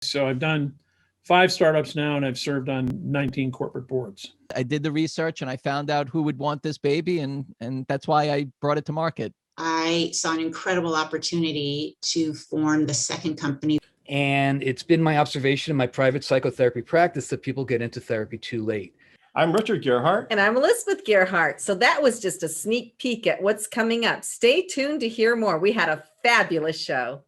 So I've done 5 startups now, and I've served on 19 corporate boards. I did the research and I found out who would want this baby, and that's why I brought it to market. I saw an incredible opportunity to form the second company. And it's been my observation in my private psychotherapy practice that people get into therapy too late. I'm Richard Gerhardt. And I'm Elizabeth Gerhardt. So that was just a sneak peek at what's coming up. Stay tuned to hear more. We had a fabulous show.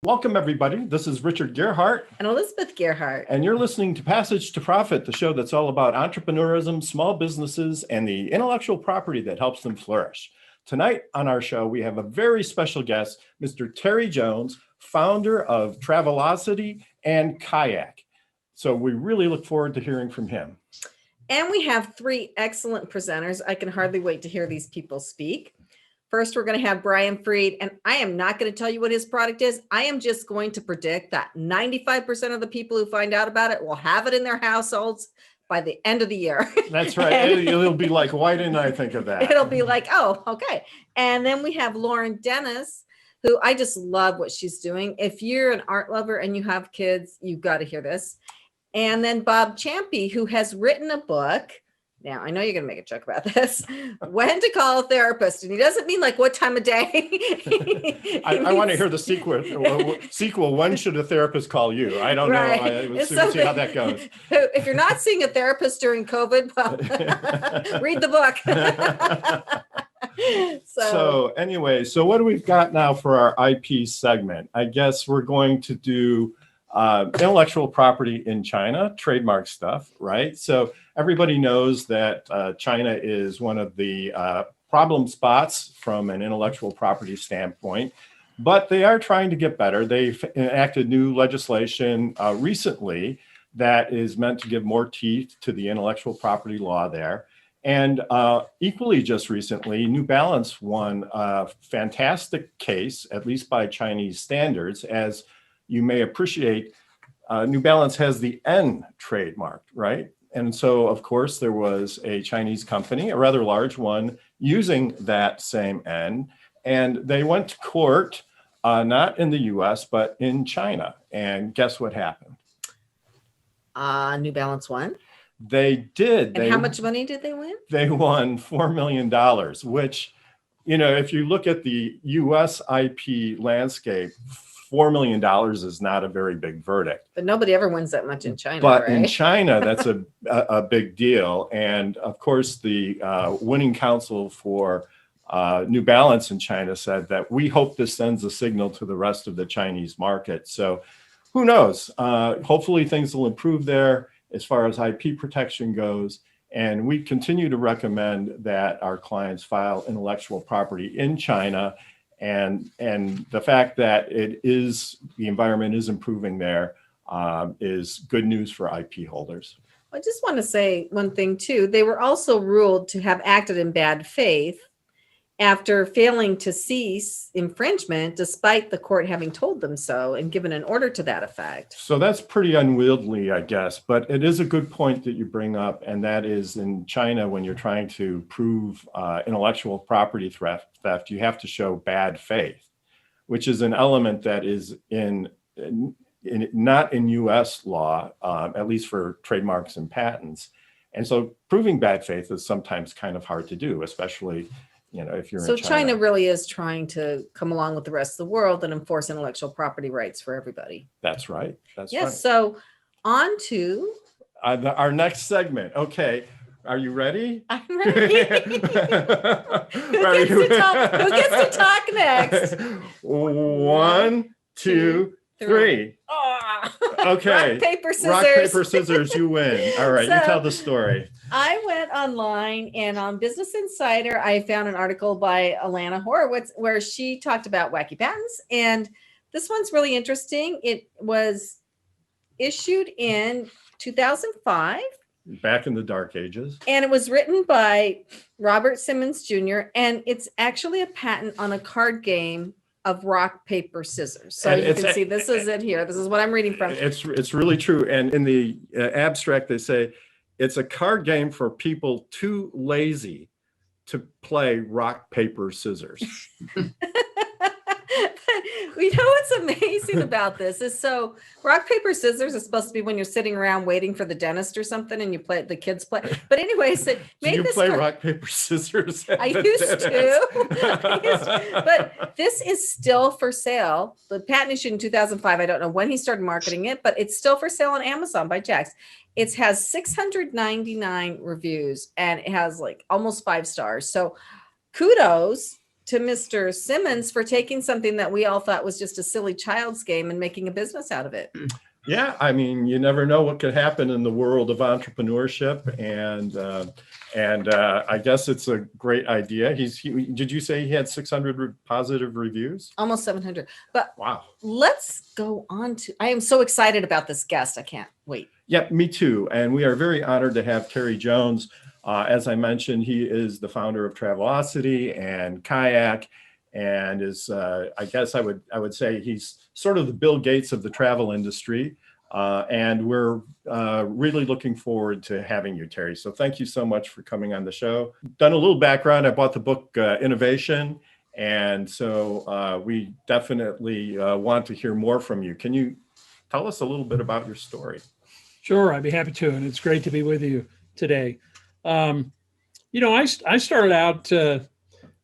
Welcome, everybody. This is Richard Gerhardt. And Elizabeth Gerhardt. And you're listening to Passage to Profit, the show that's all about entrepreneurism, small businesses, and the intellectual property that helps them flourish. Tonight on our show, we have a very special guest, Mr. Terry Jones, founder of Travelocity and Kayak. So we really look forward to hearing from him. And we have 3 excellent presenters. I can hardly wait to hear these people speak. First, we're going to have Brian Freed, and I am not going to tell you what his product is. I am just going to predict that 95% of the people who find out about it will have it in their households by the end of the year. That's right. It'll be like, why didn't I think of that? It'll be like, oh, okay. And then we have Lauren Dennis, who I just love what she's doing. If you're an art lover and you have kids, you've got to hear this. And then Bob Champy, who has written a book. Now, I know you're going to make a joke about this. When to call a therapist. And he doesn't mean like what time of day. I want to hear the sequel. When should a therapist call you? I don't know. We'll see how that goes. If you're not seeing a therapist during COVID, well, read the book. So anyway, so what do we've got now for our IP segment? I guess we're going to do intellectual property in China, trademark stuff, right? So everybody knows that China is one of the problem spots from an intellectual property standpoint, but they are trying to get better. They've enacted new legislation recently that is meant to give more teeth to the intellectual property law there. And equally just recently, New Balance won a fantastic case, at least by Chinese standards. As you may appreciate, New Balance has the N trademark, right? And so, of course, there was a Chinese company, a rather large one, using that same N. And they went to court, not in the US, but in China. And guess what happened? New Balance won? They did. And how much money did they win? They won $4 million, which, you know, if you look at the US IP landscape, $4 million is not a very big verdict. But nobody ever wins that much in China, But right? in China, that's a big deal. And of course, the winning counsel for New Balance in China said that we hope this sends a signal to the rest of the Chinese market. So who knows? Hopefully things will improve there as far as IP protection goes. And we continue to recommend that our clients file intellectual property in China. And the fact that the environment is improving there is good news for IP holders. I just want to say one thing too. They were also ruled to have acted in bad faith after failing to cease infringement, despite the court having told them so and given an order to that effect. So that's pretty unwieldy, I guess, but it is a good point that you bring up. And that is in China, when you're trying to prove intellectual property theft, you have to show bad faith, which is an element that is not in US law, at least for trademarks and patents. And so proving bad faith is sometimes kind of hard to do, especially if you're in China. So China really is trying to come along with the rest of the world and enforce intellectual property rights for everybody. That's right. Yes. Right. So on to our next segment. Okay. Are you ready? I'm ready. Who gets to talk next? 1, 2, 3. Okay. Rock, paper, scissors. Rock, paper, scissors, you win. All right, you tell the story. I went online and on Business Insider, I found an article by Alana Horowitz where she talked about wacky patents. And this one's really interesting. It was issued in 2005. Back in the dark ages. And it was written by Robert Simmons Jr. And it's actually a patent on a card game of rock, paper, scissors. So you can see this is it here. This is what I'm reading from. It's really true. And in the abstract, they say it's a card game for people too lazy to play rock, paper, scissors. We know what's amazing about this is so rock, paper, scissors is supposed to be when you're sitting around waiting for the dentist or something and you play, the kids play. But anyways, it Do made you this play card- rock, paper, scissors? at I the used dentist? to. But this is still for sale. The patent issued in 2005. I don't know when he started marketing it, but it's still for sale on Amazon by Jax. It has 699 reviews and it has like almost 5 stars. So kudos to Mr. Simmons for taking something that we all thought was just a silly child's game and making a business out of it. Yeah, I mean, you never know what could happen in the world of entrepreneurship, and I guess it's a great idea. Did you say he had 600 positive reviews? Almost 700. But Wow. let's go on to, I am so excited about this guest. I can't wait. Yep, me too. And we are very honored to have Terry Jones. As I mentioned, he is the founder of Travelocity and Kayak, and is I guess I would say he's sort of the Bill Gates of the travel industry. And we're really looking forward to having you, Terry. So thank you so much for coming on the show. Done a little background. I bought the book Innovation, and so we definitely want to hear more from you. Can you tell us a little bit about your story? Sure, I'd be happy to, and it's great to be with you today. I started out, didn't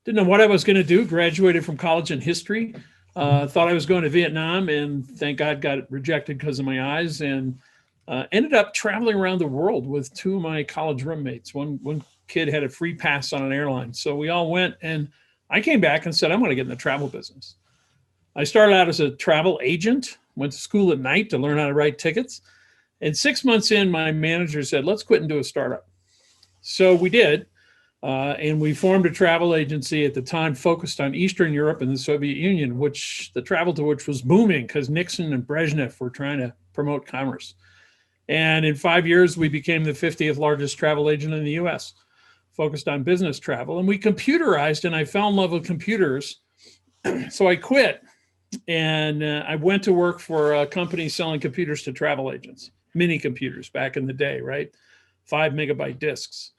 know what I was going to do, graduated from college in history, thought I was going to Vietnam, and thank God got rejected because of my eyes, and ended up traveling around the world with 2 of my college roommates. One kid had a free pass on an airline. So we all went, and I came back and said, I'm going to get in the travel business. I started out as a travel agent, went to school at night to learn how to write tickets. And 6 months in, my manager said, let's quit and do a startup. So we did. And we formed a travel agency at the time focused on Eastern Europe and the Soviet Union, which the travel to which was booming because Nixon and Brezhnev were trying to promote commerce. And in 5 years, we became the 50th largest travel agent in the US, focused on business travel. And we computerized, and I fell in love with computers. So I quit. And I went to work for a company selling computers to travel agents, mini computers back in the day, right? 5 megabyte discs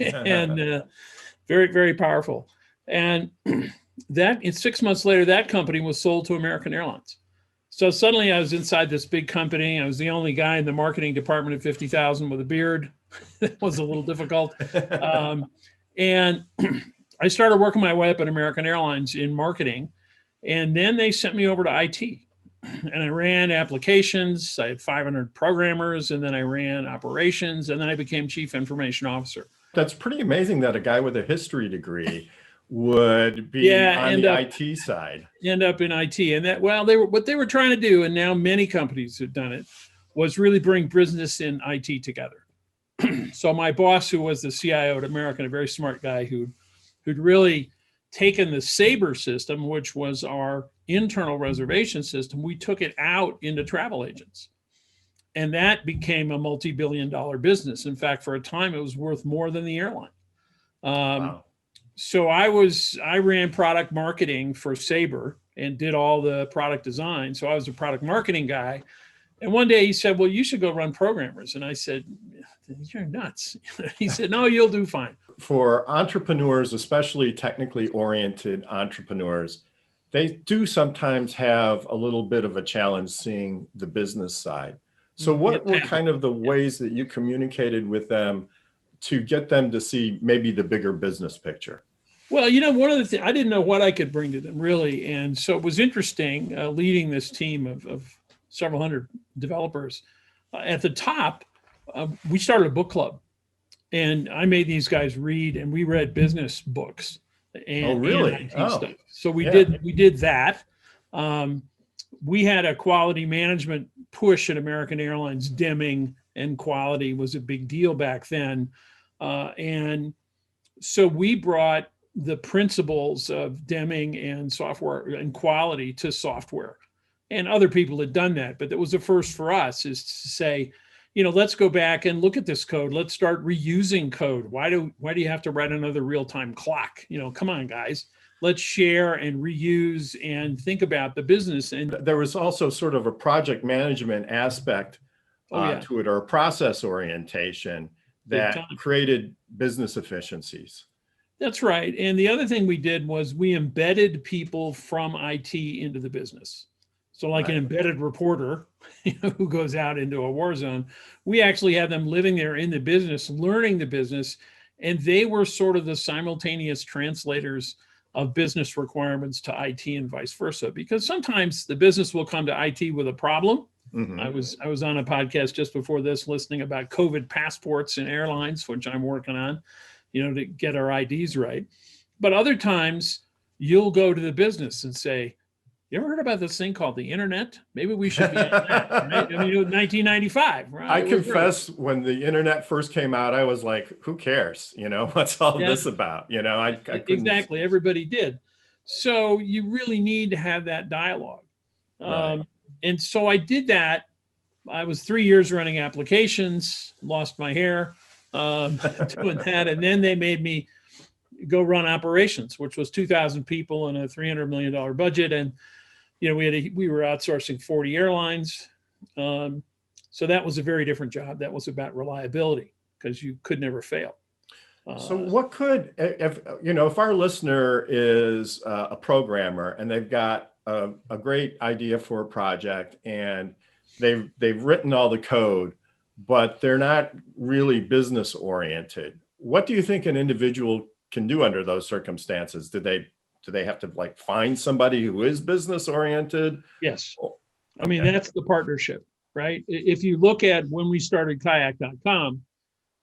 and very, very powerful. And that 6 months later, that company was sold to American Airlines. So suddenly I was inside this big company. I was the only guy in the marketing department at 50,000 with a beard. It was a little difficult. And I started working my way up at American Airlines in marketing. And then they sent me over to IT. And I ran applications. I had 500 programmers, and then I ran operations, and then I became chief information officer. That's pretty amazing that a guy with a history degree would be on the IT side. End up in IT. And that, well, what they were trying to do, and now many companies have done it, was really bring business and IT together. So my boss, who was the CIO at American, a very smart guy who'd really taken the Sabre system, which was our internal reservation system, we took it out into travel agents. And that became a multi-billion-dollar business. In fact, for a time, it was worth more than the airline. Wow. So I ran product marketing for Sabre and did all the product design. So I was a product marketing guy. And one day he said, well, you should go run programmers. And I said, you're nuts. He said, no, you'll do fine. For entrepreneurs, especially technically oriented entrepreneurs, they do sometimes have a little bit of a challenge seeing the business side. So what were kind of the ways that you communicated with them to get them to see maybe the bigger business picture? Well, one of the things, I didn't know what I could bring to them, really. And so it was interesting leading this team of several hundred developers. At the top, we started a book club. And I made these guys read, and we read business books. And, really? And IT stuff. So we did that. We had a quality management push at American Airlines. Deming and quality was a big deal back then. And so we brought the principles of Deming and software and quality to software. And other people had done that, but that was the first for us, is to say, let's go back and look at this code. Let's start reusing code. Why do you have to write another real-time clock? Come on, guys. Let's share and reuse and think about the business. And there was also sort of a project management aspect to it, or a process orientation that created business efficiencies. That's right. And the other thing we did was we embedded people from IT into the business. So like an Right. embedded reporter, who goes out into a war zone, we actually had them living there in the business, learning the business, and they were sort of the simultaneous translators of business requirements to IT and vice versa. Because sometimes the business will come to IT with a problem. Mhm. I was on a podcast just before this listening about COVID passports in airlines, which I'm working on, to get our IDs right. But other times you'll go to the business and say, you ever heard about this thing called the internet? Maybe we should be on that, right? I mean, it was 1995, right? I It was great. confess, when the internet first came out, I was like, who cares? What's all Yeah. this about? I couldn't. Exactly. Everybody did. So you really need to have that dialogue. Right. And so I did that. I was 3 years running applications, lost my hair doing that. And then they made me go run operations, which was 2,000 people and a $300 million budget. And, we were outsourcing 40 airlines. So that was a very different job. That was about reliability because you could never fail. So what could, if our listener is a programmer and they've got a great idea for a project and they've written all the code, but they're not really business oriented, what do you think an individual can do under those circumstances? Do they have to find somebody who is business oriented? Yes. Oh, I mean, okay. that's the partnership, right? If you look at when we started kayak.com,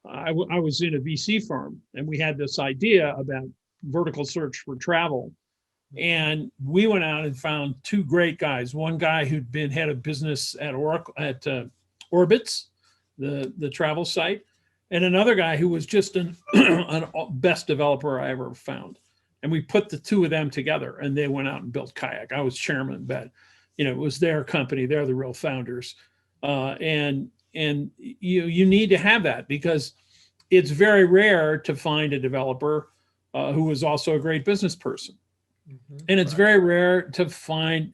I was in a VC firm and we had this idea about vertical search for travel. And we went out and found two great guys. One guy who'd been head of business at Oracle, at Orbitz, the travel site, and another guy who was just an best developer I ever found. And we put the two of them together and they went out and built Kayak. I was chairman, but it was their company. They're the real founders. And you need to have that because it's very rare to find a developer who is also a great business person. And it's very rare to find,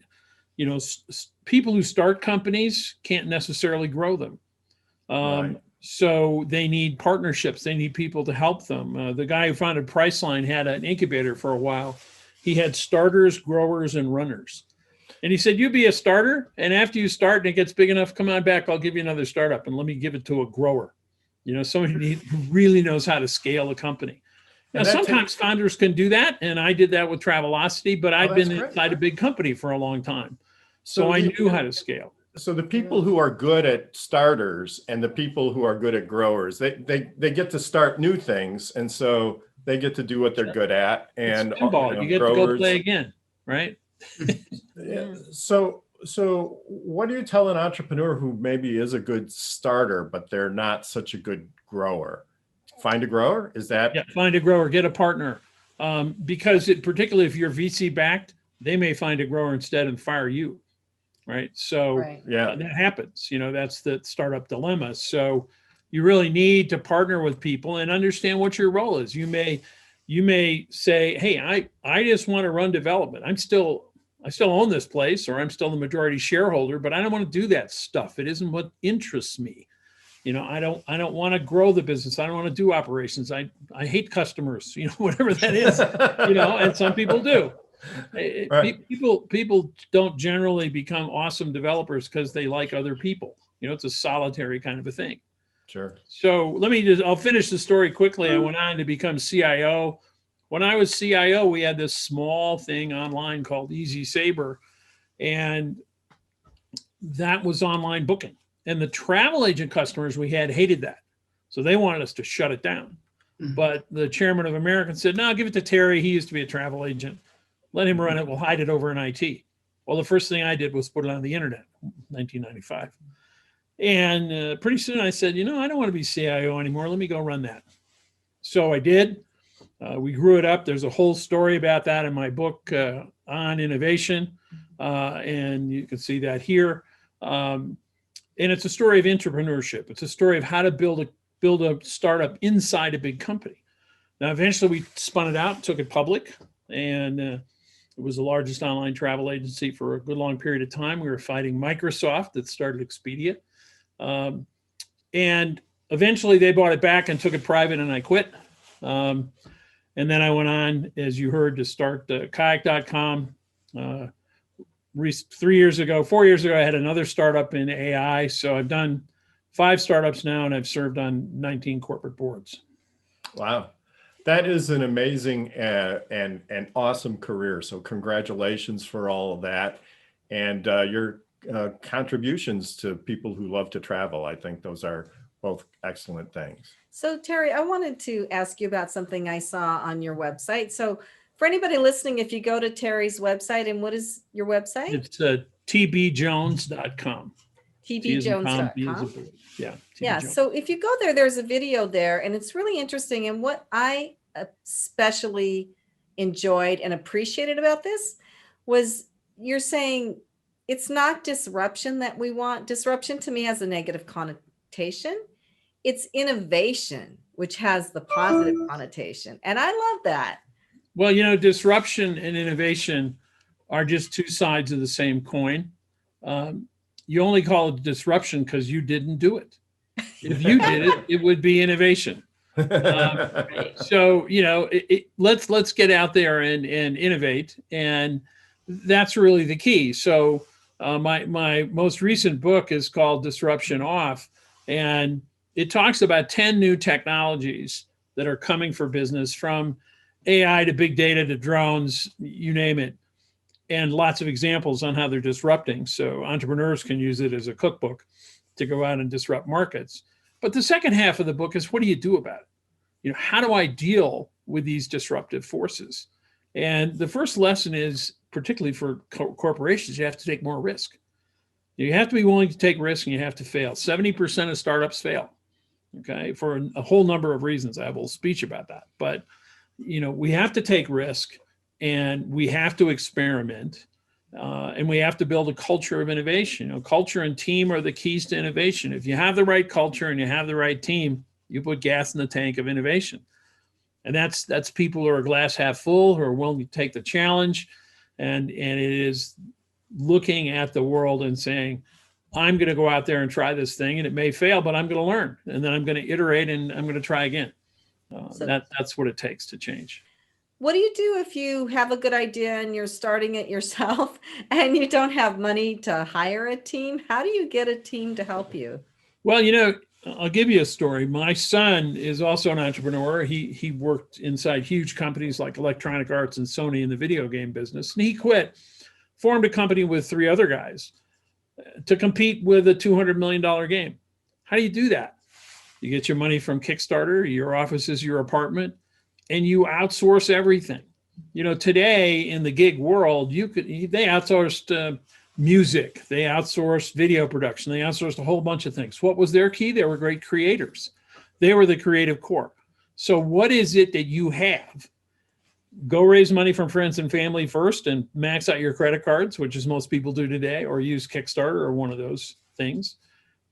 people who start companies can't necessarily grow them. Right. So they need partnerships. They need people to help them. The guy who founded Priceline had an incubator for a while. He had starters, growers, and runners. And he said, you be a starter. And after you start and it gets big enough, come on back. I'll give you another startup and let me give it to a grower. Somebody who really knows how to scale a company. Now, sometimes founders can do that. And I did that with Travelocity, but I'd been inside a big company for a long time. So I knew how to scale. So the people who are good at starters and the people who are good at growers, they get to start new things. And so they get to do what they're good at. And you get to go play again, right? Yeah. So what do you tell an entrepreneur who maybe is a good starter, but they're not such a good grower? Find a grower? Is that? Yeah, find a grower, get a partner. Because particularly if you're VC backed, they may find a grower instead and fire you. Right. So Right. Yeah, that happens. That's the startup dilemma. So you really need to partner with people and understand what your role is. You may say, hey, I just want to run development. I still own this place, or I'm still the majority shareholder, but I don't want to do that stuff. It isn't what interests me. I don't want to grow the business. I don't want to do operations. I hate customers, whatever that is, and some people do. Right. People don't generally become awesome developers because they like other people. It's a solitary kind of a thing. Sure. So I'll finish the story quickly. I went on to become CIO. When I was CIO, we had this small thing online called Easy Saber, and that was online booking. And the travel agent customers we had hated that. So they wanted us to shut it down. Mhm. But the chairman of American said, no, give it to Terry. He used to be a travel agent. Let him run it. We'll hide it over in IT. Well, the first thing I did was put it on the internet, 1995. And pretty soon I said, I don't want to be CIO anymore. Let me go run that. So I did. We grew it up. There's a whole story about that in my book on innovation. And you can see that here. And it's a story of entrepreneurship. It's a story of how to build a startup inside a big company. Now, eventually we spun it out, took it public, and it was the largest online travel agency for a good long period of time. We were fighting Microsoft that started Expedia. And eventually they bought it back and took it private, and I quit. And then I went on, as you heard, to start Kayak.com. 4 years ago, I had another startup in AI. So I've done 5 startups now, and I've served on 19 corporate boards. Wow. That is an amazing and awesome career. So congratulations for all of that. And your contributions to people who love to travel. I think those are both excellent things. So Terry, I wanted to ask you about something I saw on your website. So for anybody listening, if you go to Terry's website, and what is your website? It's tbjones.com. tbjones.com. Yeah. Yeah. Jones. So if you go there, there's a video there, and it's really interesting. And what I especially enjoyed and appreciated about this was you're saying it's not disruption that we want. Disruption to me has a negative connotation. It's innovation, which has the positive connotation. And I love that. Well, disruption and innovation are just 2 sides of the same coin. You only call it disruption because you didn't do it. If you did it, it would be innovation. So, let's get out there and innovate. And that's really the key. So my most recent book is called Disruption Off. And it talks about 10 new technologies that are coming for business, from AI to big data to drones, you name it, and lots of examples on how they're disrupting. So entrepreneurs can use it as a cookbook to go out and disrupt markets. But the second half of the book is, what do you do about it? How do I deal with these disruptive forces? And the first lesson is, particularly for corporations, you have to take more risk. You have to be willing to take risk, and you have to fail. 70% of startups fail, okay, for a whole number of reasons. I have a whole speech about that. But, we have to take risk, and we have to experiment, and we have to build a culture of innovation. Culture and team are the keys to innovation. If you have the right culture and you have the right team, you put gas in the tank of innovation. And that's people who are glass half full, who are willing to take the challenge. And it is looking at the world and saying, I'm going to go out there and try this thing, and it may fail, but I'm going to learn, and then I'm going to iterate, and I'm going to try again. That's what it takes to change. What do you do if you have a good idea and you're starting it yourself and you don't have money to hire a team? How do you get a team to help you? Well, I'll give you a story. My son is also an entrepreneur. He worked inside huge companies like Electronic Arts and Sony in the video game business, and he quit, formed a company with 3 other guys to compete with a $200 million game. How do you do that? You get your money from Kickstarter, your office is your apartment, and you outsource everything. Today in the gig world, they outsourced music, they outsourced video production, they outsourced a whole bunch of things. What was their key? They were great creators. They were the creative core. So what is it that you have? Go raise money from friends and family first and max out your credit cards, which is most people do today, or use Kickstarter or one of those things.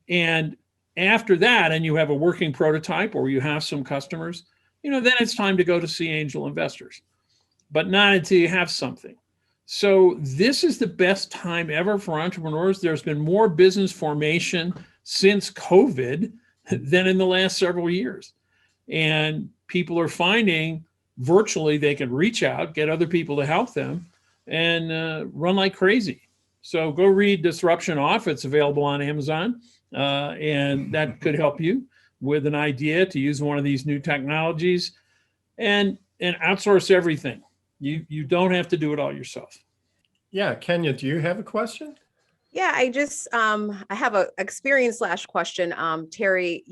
And after that, and you have a working prototype or you have some customers, then it's time to go to see angel investors, but not until you have something. So this is the best time ever for entrepreneurs. There's been more business formation since COVID than in the last several years. And people are finding virtually they can reach out, get other people to help them, and run like crazy. So go read Disruption Off. It's available on Amazon, and that could help you with an idea to use one of these new technologies, and outsource everything. You don't have to do it all yourself. Yeah, Kenya, do you have a question? Yeah, I just I have a experience / question. Terry,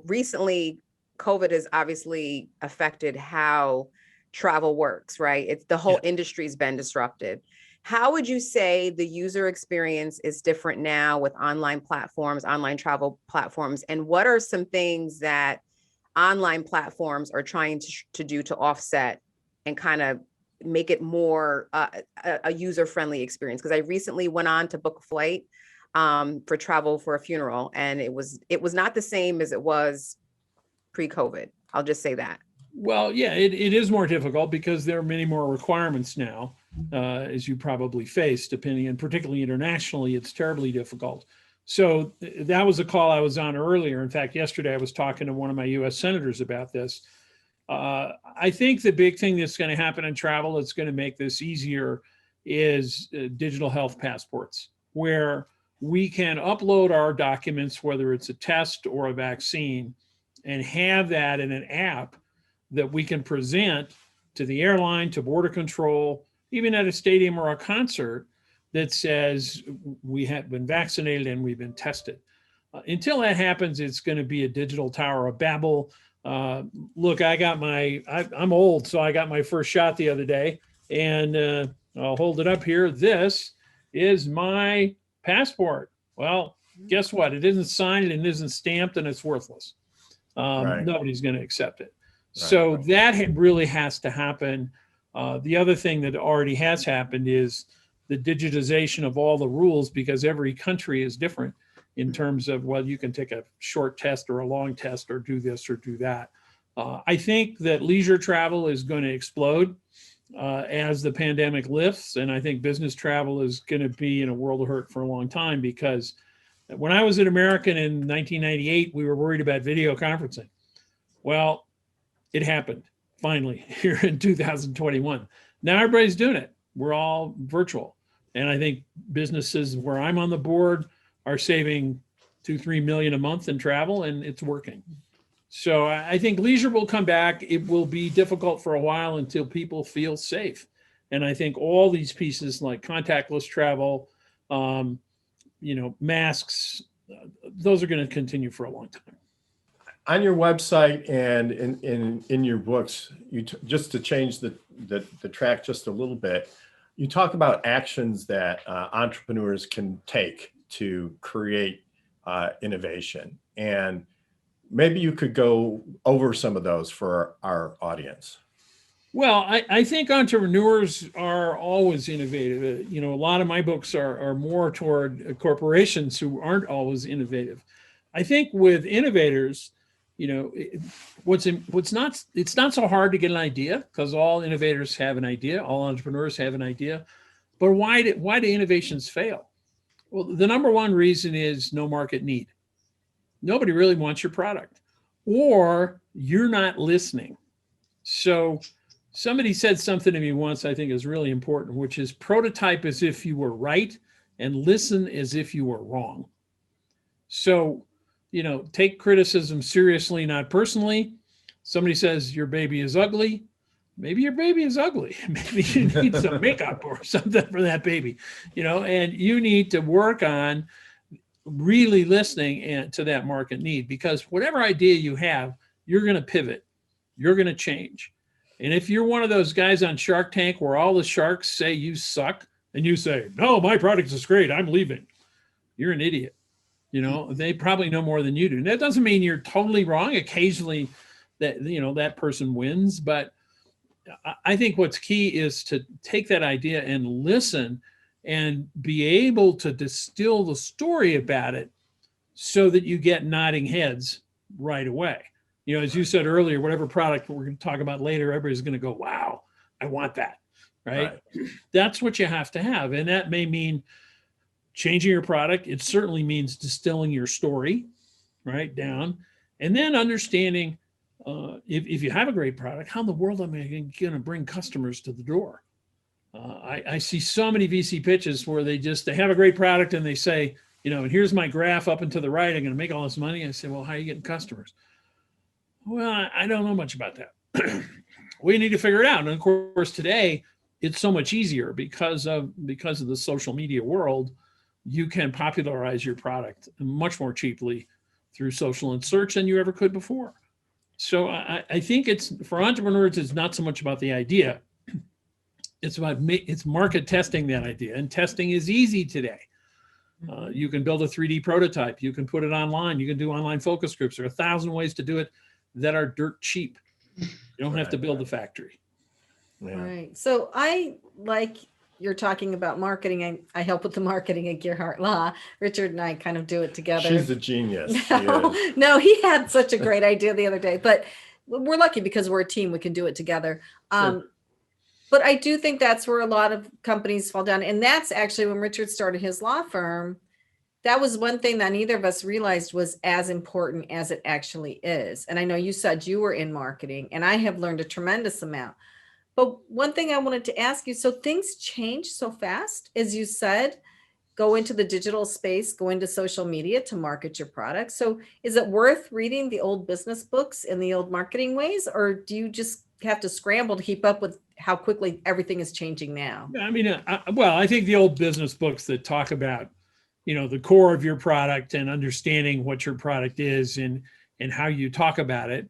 recently COVID has obviously affected how travel works, right? It's the whole industry's been disrupted. How would you say the user experience is different now with online platforms, online travel platforms? And what are some things that online platforms are trying to do to offset and kind of make it more a user-friendly experience? Because I recently went on to book a flight for travel for a funeral, and it was not the same as it was pre-COVID. I'll just say that. Well, yeah, it is more difficult because there are many more requirements now, as you probably face, depending, and particularly internationally, it's terribly difficult. So that was a call I was on earlier. In fact, yesterday I was talking to one of my U.S. senators about this. I think the big thing that's going to happen in travel that's going to make this easier is digital health passports, where we can upload our documents, whether it's a test or a vaccine, and have that in an app that we can present to the airline, to border control, even at a stadium or a concert, that says we have been vaccinated and we've been tested. Until that happens, it's going to be a digital Tower of Babel. Look, I'm old, so I got my first shot the other day, and I'll hold it up here. This is my passport. Well, guess what? It isn't signed and it isn't stamped, and it's worthless. Right. Nobody's going to accept it. So that really has to happen. The other thing that already has happened is the digitization of all the rules, because every country is different in terms of, well, you can take a short test or a long test or do this or do that. I think that leisure travel is going to explode as the pandemic lifts. And I think business travel is going to be in a world of hurt for a long time, because when I was at American in 1998, we were worried about video conferencing. Well, it happened finally here in 2021. Now everybody's doing it. We're all virtual. And I think businesses where I'm on the board are saving 2-3 million a month in travel, and it's working. So I think leisure will come back. It will be difficult for a while until people feel safe. And I think all these pieces like contactless travel, masks, those are going to continue for a long time. On your website and in your books, just to change the track just a little bit, you talk about actions that entrepreneurs can take to create innovation. And maybe you could go over some of those for our audience. Well, I think entrepreneurs are always innovative. A lot of my books are more toward corporations who aren't always innovative. I think with innovators, it's not so hard to get an idea, because all innovators have an idea, all entrepreneurs have an idea. But why do innovations fail? Well, the number one reason is no market need. Nobody really wants your product, or you're not listening. So somebody said something to me once I think is really important, which is prototype as if you were right and listen as if you were wrong. So, take criticism seriously, not personally. Somebody says your baby is ugly. Maybe your baby is ugly. Maybe you need some makeup or something for that baby, and you need to work on really listening to that market need, because whatever idea you have, you're going to pivot, you're going to change. And if you're one of those guys on Shark Tank where all the sharks say you suck and you say, no, my product is great, I'm leaving, you're an idiot. They probably know more than you do. And that doesn't mean you're totally wrong. Occasionally that person wins, but I think what's key is to take that idea and listen and be able to distill the story about it so that you get nodding heads right away. As you said earlier, whatever product we're going to talk about later, everybody's going to go, wow, I want that, right? That's what you have to have. And that may mean changing your product. It certainly means distilling your story right down, and then understanding if you have a great product, how in the world am I going to bring customers to the door? I see so many VC pitches where they have a great product and they say, and here's my graph up and to the right, I'm going to make all this money. I say, well, how are you getting customers? Well, I don't know much about that. We need to figure it out. And of course, today it's so much easier because of the social media world. You can popularize your product much more cheaply through social and search than you ever could before. So I think for entrepreneurs, it's not so much about the idea. It's market testing that idea, and testing is easy today. You can build a 3D prototype. You can put it online. You can do online focus groups. There are 1,000 ways to do it that are dirt cheap. You don't have to build the factory. Yeah. Right. So you're talking about marketing. I help with the marketing at Gerhardt Law. Richard and I kind of do it together. She's a genius. She is. No, he had such a great idea the other day, but we're lucky because we're a team. We can do it together. Sure. But I do think that's where a lot of companies fall down. And that's actually when Richard started his law firm. that was one thing that neither of us realized was as important as it actually is. And I know you said you were in marketing, and I have learned a tremendous amount. But one thing I wanted to ask you, so things change so fast, as you said, go into the digital space, go into social media to market your product. So is it worth reading the old business books and the old marketing ways, or do you just have to scramble to keep up with how quickly everything is changing now? I mean, well, I think the old business books that talk about, the core of your product and understanding what your product is and how you talk about it,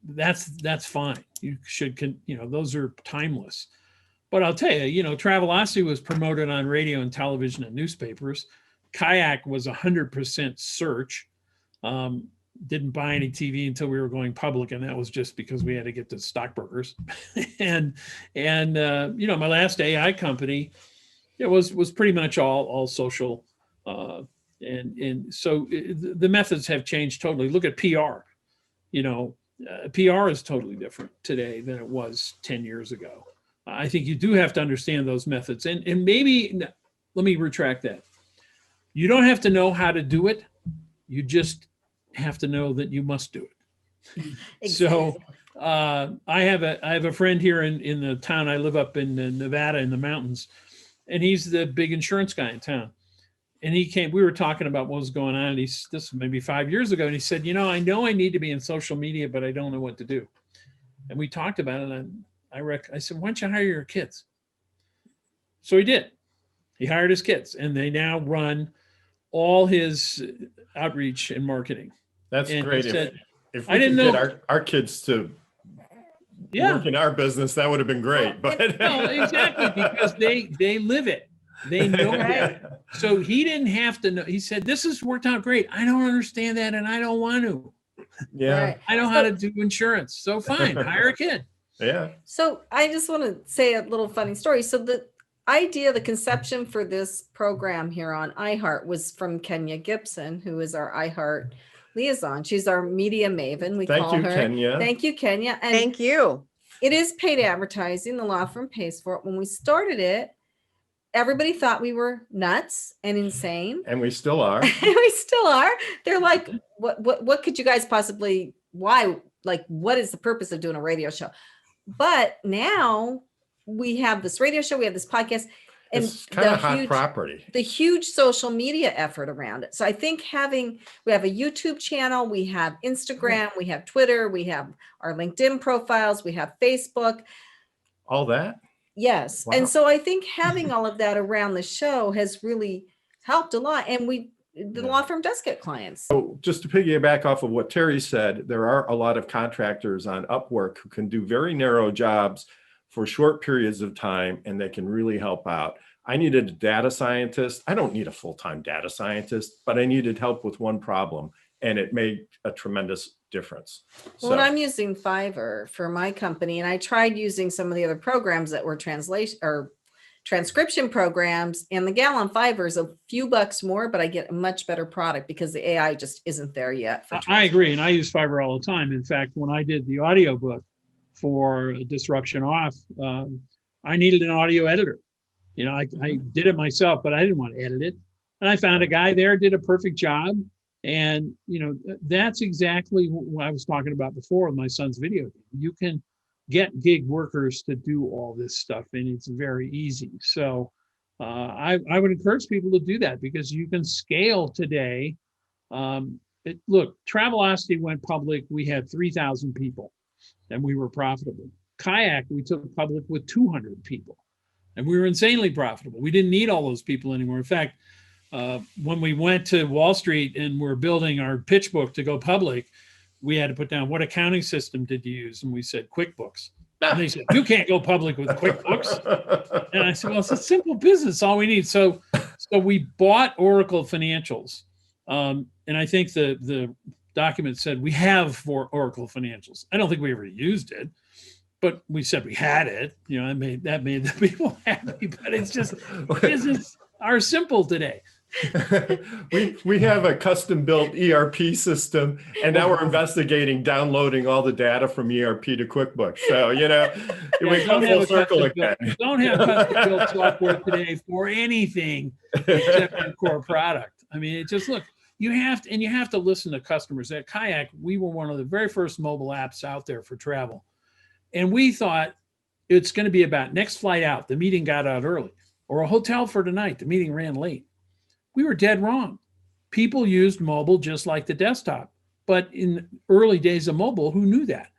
that's fine. You should, those are timeless. But I'll tell you, Travelocity was promoted on radio and television and newspapers. Kayak was 100% search. Didn't buy any TV until we were going public, and that was just because we had to get to stockbrokers. and my last AI company, it was pretty much all social. And so the methods have changed totally. Look at PR. PR is totally different today than it was 10 years ago. I think you do have to understand those methods. And maybe, let me retract that. You don't have to know how to do it. You just have to know that you must do it. Exactly. So I have a friend here in the town. I live up in Nevada in the mountains, and he's the big insurance guy in town. And we were talking about what was going on. And this was maybe 5 years ago. And he said, I know I need to be in social media, but I don't know what to do. And we talked about it. And I said, why don't you hire your kids? So he did. He hired his kids, and they now run all his outreach and marketing. That's And great. he said, If I we didn't could know- get our kids to work in our business, that would have been great. But no, exactly, because they live it. They know it. So he didn't have to know. He said, this has worked out great. I don't understand that, and I don't want to. Yeah. Right. I know how to do insurance. So fine, hire a kid. Yeah. So I just want to say a little funny story. So the idea, the conception for this program here on iHeart was from Kenya Gibson, who is our iHeart liaison. She's our media maven. We Thank call you, her. Kenya. Thank you, Kenya. And Thank you. it is paid advertising. The law firm pays for it. When we started it, everybody thought we were nuts and insane. And we still are. We still are. They're like, what could you guys possibly, why, like, what is the purpose of doing a radio show? But now we have this radio show, we have this podcast, and It's kind of hot property. the huge social media effort around it. So I think we have a YouTube channel, we have Instagram, we have Twitter, we have our LinkedIn profiles, we have Facebook. All that? Yes. Wow. And so I think having all of that around the show has really helped a lot. And the law firm does get clients. So just to piggyback off of what Terry said, there are a lot of contractors on Upwork who can do very narrow jobs for short periods of time, and they can really help out. I needed a data scientist. I don't need a full-time data scientist, but I needed help with one problem, and it made a tremendous difference. Well, and I'm using Fiverr for my company, and I tried using some of the other programs that were translation or transcription programs, and the gal on Fiverr is a few bucks more, but I get a much better product because the AI just isn't there yet. I agree. And I use Fiverr all the time. In fact, when I did the audiobook for Disruption Off, I needed an audio editor. I did it myself, but I didn't want to edit it. And I found a guy there, did a perfect job. And, that's exactly what I was talking about before with my son's video game. You can get gig workers to do all this stuff, and it's very easy. So I would encourage people to do that because you can scale today. Look, Travelocity went public. We had 3,000 people, and we were profitable. Kayak, we took public with 200 people, and we were insanely profitable. We didn't need all those people anymore. In fact, when we went to Wall Street and we're building our pitch book to go public, we had to put down, what accounting system did you use? And we said, QuickBooks. And they said, you can't go public with QuickBooks. And I said, well, it's a simple business, all we need. So we bought Oracle Financials. And I think the document said we have for Oracle Financials. I don't think we ever used it, but we said we had it. That made the people happy. But it's just business are simple today. we have a custom built ERP system, and now we're investigating downloading all the data from ERP to QuickBooks. So, we come full circle again. Don't have custom built software today for anything except our core product. I mean, it just look, you have to, and you have to listen to customers. At Kayak, we were one of the very first mobile apps out there for travel. And we thought it's going to be about next flight out, the meeting got out early, or a hotel for tonight, the meeting ran late. We were dead wrong. People used mobile just like the desktop. But in early days of mobile, who knew that?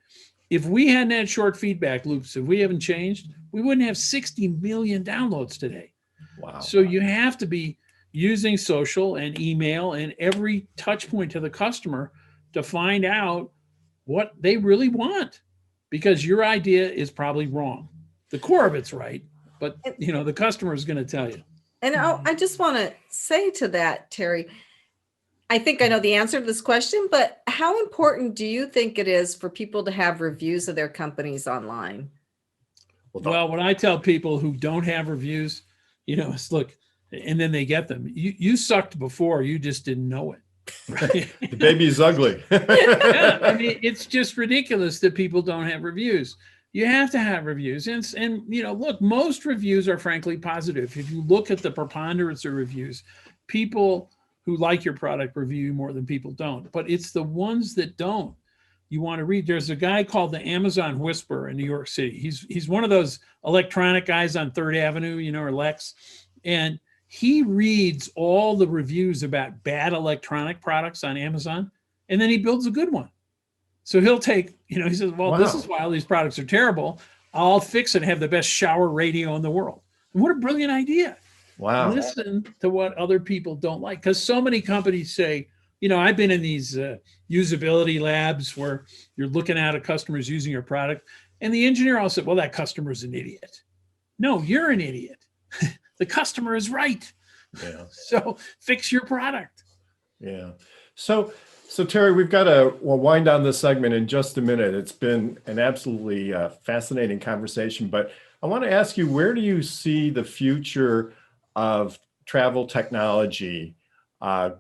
If we hadn't had short feedback loops, if we haven't changed, we wouldn't have 60 million downloads today. Wow. So you have to be using social and email and every touch point to the customer to find out what they really want, because your idea is probably wrong. The core of it's right, but the customer is going to tell you. And I just want to say to that, Terry, I think I know the answer to this question, but how important do you think it is for people to have reviews of their companies online? Well, when I tell people who don't have reviews, it's look, and then they get them. You sucked before, you just didn't know it. Right? The baby's ugly. Yeah, I mean, it's just ridiculous that people don't have reviews. You have to have reviews. And look, most reviews are frankly positive. If you look at the preponderance of reviews, people who like your product review you more than people don't. But it's the ones that don't you want to read. There's a guy called the Amazon Whisperer in New York City. He's one of those electronic guys on 3rd Avenue, or Lex. And he reads all the reviews about bad electronic products on Amazon, and then he builds a good one. So he'll take, he says, well, This is why all these products are terrible. I'll fix it and have the best shower radio in the world. And what a brilliant idea. Wow. Listen to what other people don't like. Because so many companies say, I've been in these usability labs where you're looking at a customer's using your product, and the engineer will say, well, that customer's an idiot. No, you're an idiot. The customer is right. Yeah. So fix your product. Yeah. So Terry, we've got to wind down this segment in just a minute. It's been an absolutely fascinating conversation, but I want to ask you, where do you see the future of travel technology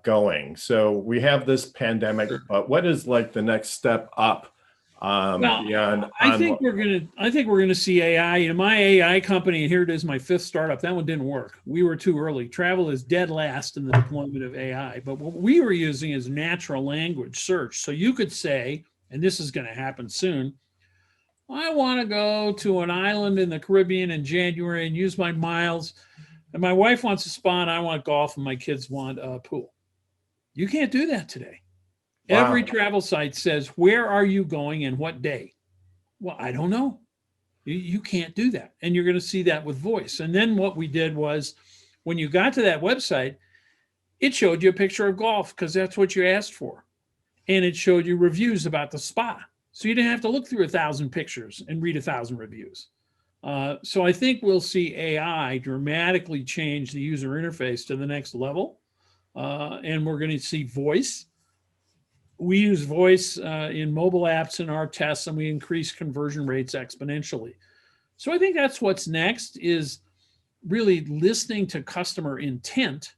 going? So we have this pandemic, but what is like the next step up beyond? I think we're gonna see AI. My AI company, and here it is, my 5th startup. That one didn't work. We were too early. Travel is dead last in the deployment of AI. But what we were using is natural language search. So you could say, and this is going to happen soon, I want to go to an island in the Caribbean in January and use my miles. And my wife wants a spa, and I want golf, and my kids want a pool. You can't do that today. Wow. Every travel site says, where are you going and what day? Well, I don't know. You can't do that. And you're going to see that with voice. And then what we did was, when you got to that website, it showed you a picture of golf because that's what you asked for. And it showed you reviews about the spa. So you didn't have to look through 1,000 pictures and read 1,000 reviews. So I think we'll see AI dramatically change the user interface to the next level. And we're going to see voice. We use voice in mobile apps in our tests, and we increase conversion rates exponentially. So I think that's what's next, is really listening to customer intent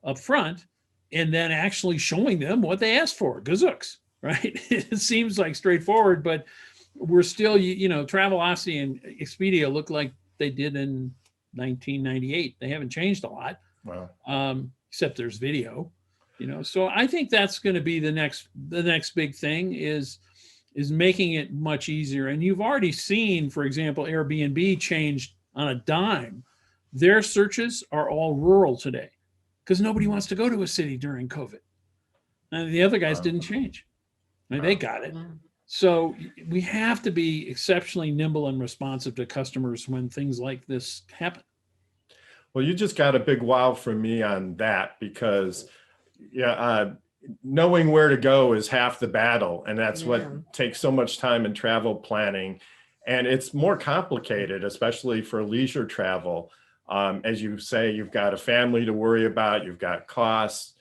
up front and then actually showing them what they asked for. Gazooks, right? It seems like straightforward, but we're still, Travelocity and Expedia look like they did in 1998. They haven't changed a lot. Wow. Except there's video. So I think that's going to be the next big thing is making it much easier. And you've already seen, for example, Airbnb changed on a dime. Their searches are all rural today because nobody wants to go to a city during COVID. And the other guys didn't change. They got it. So we have to be exceptionally nimble and responsive to customers when things like this happen. Well, you just got a big wow from me on that, because knowing where to go is half the battle. And that's what takes so much time in travel planning. And it's more complicated, especially for leisure travel. As you say, you've got a family to worry about, you've got costs,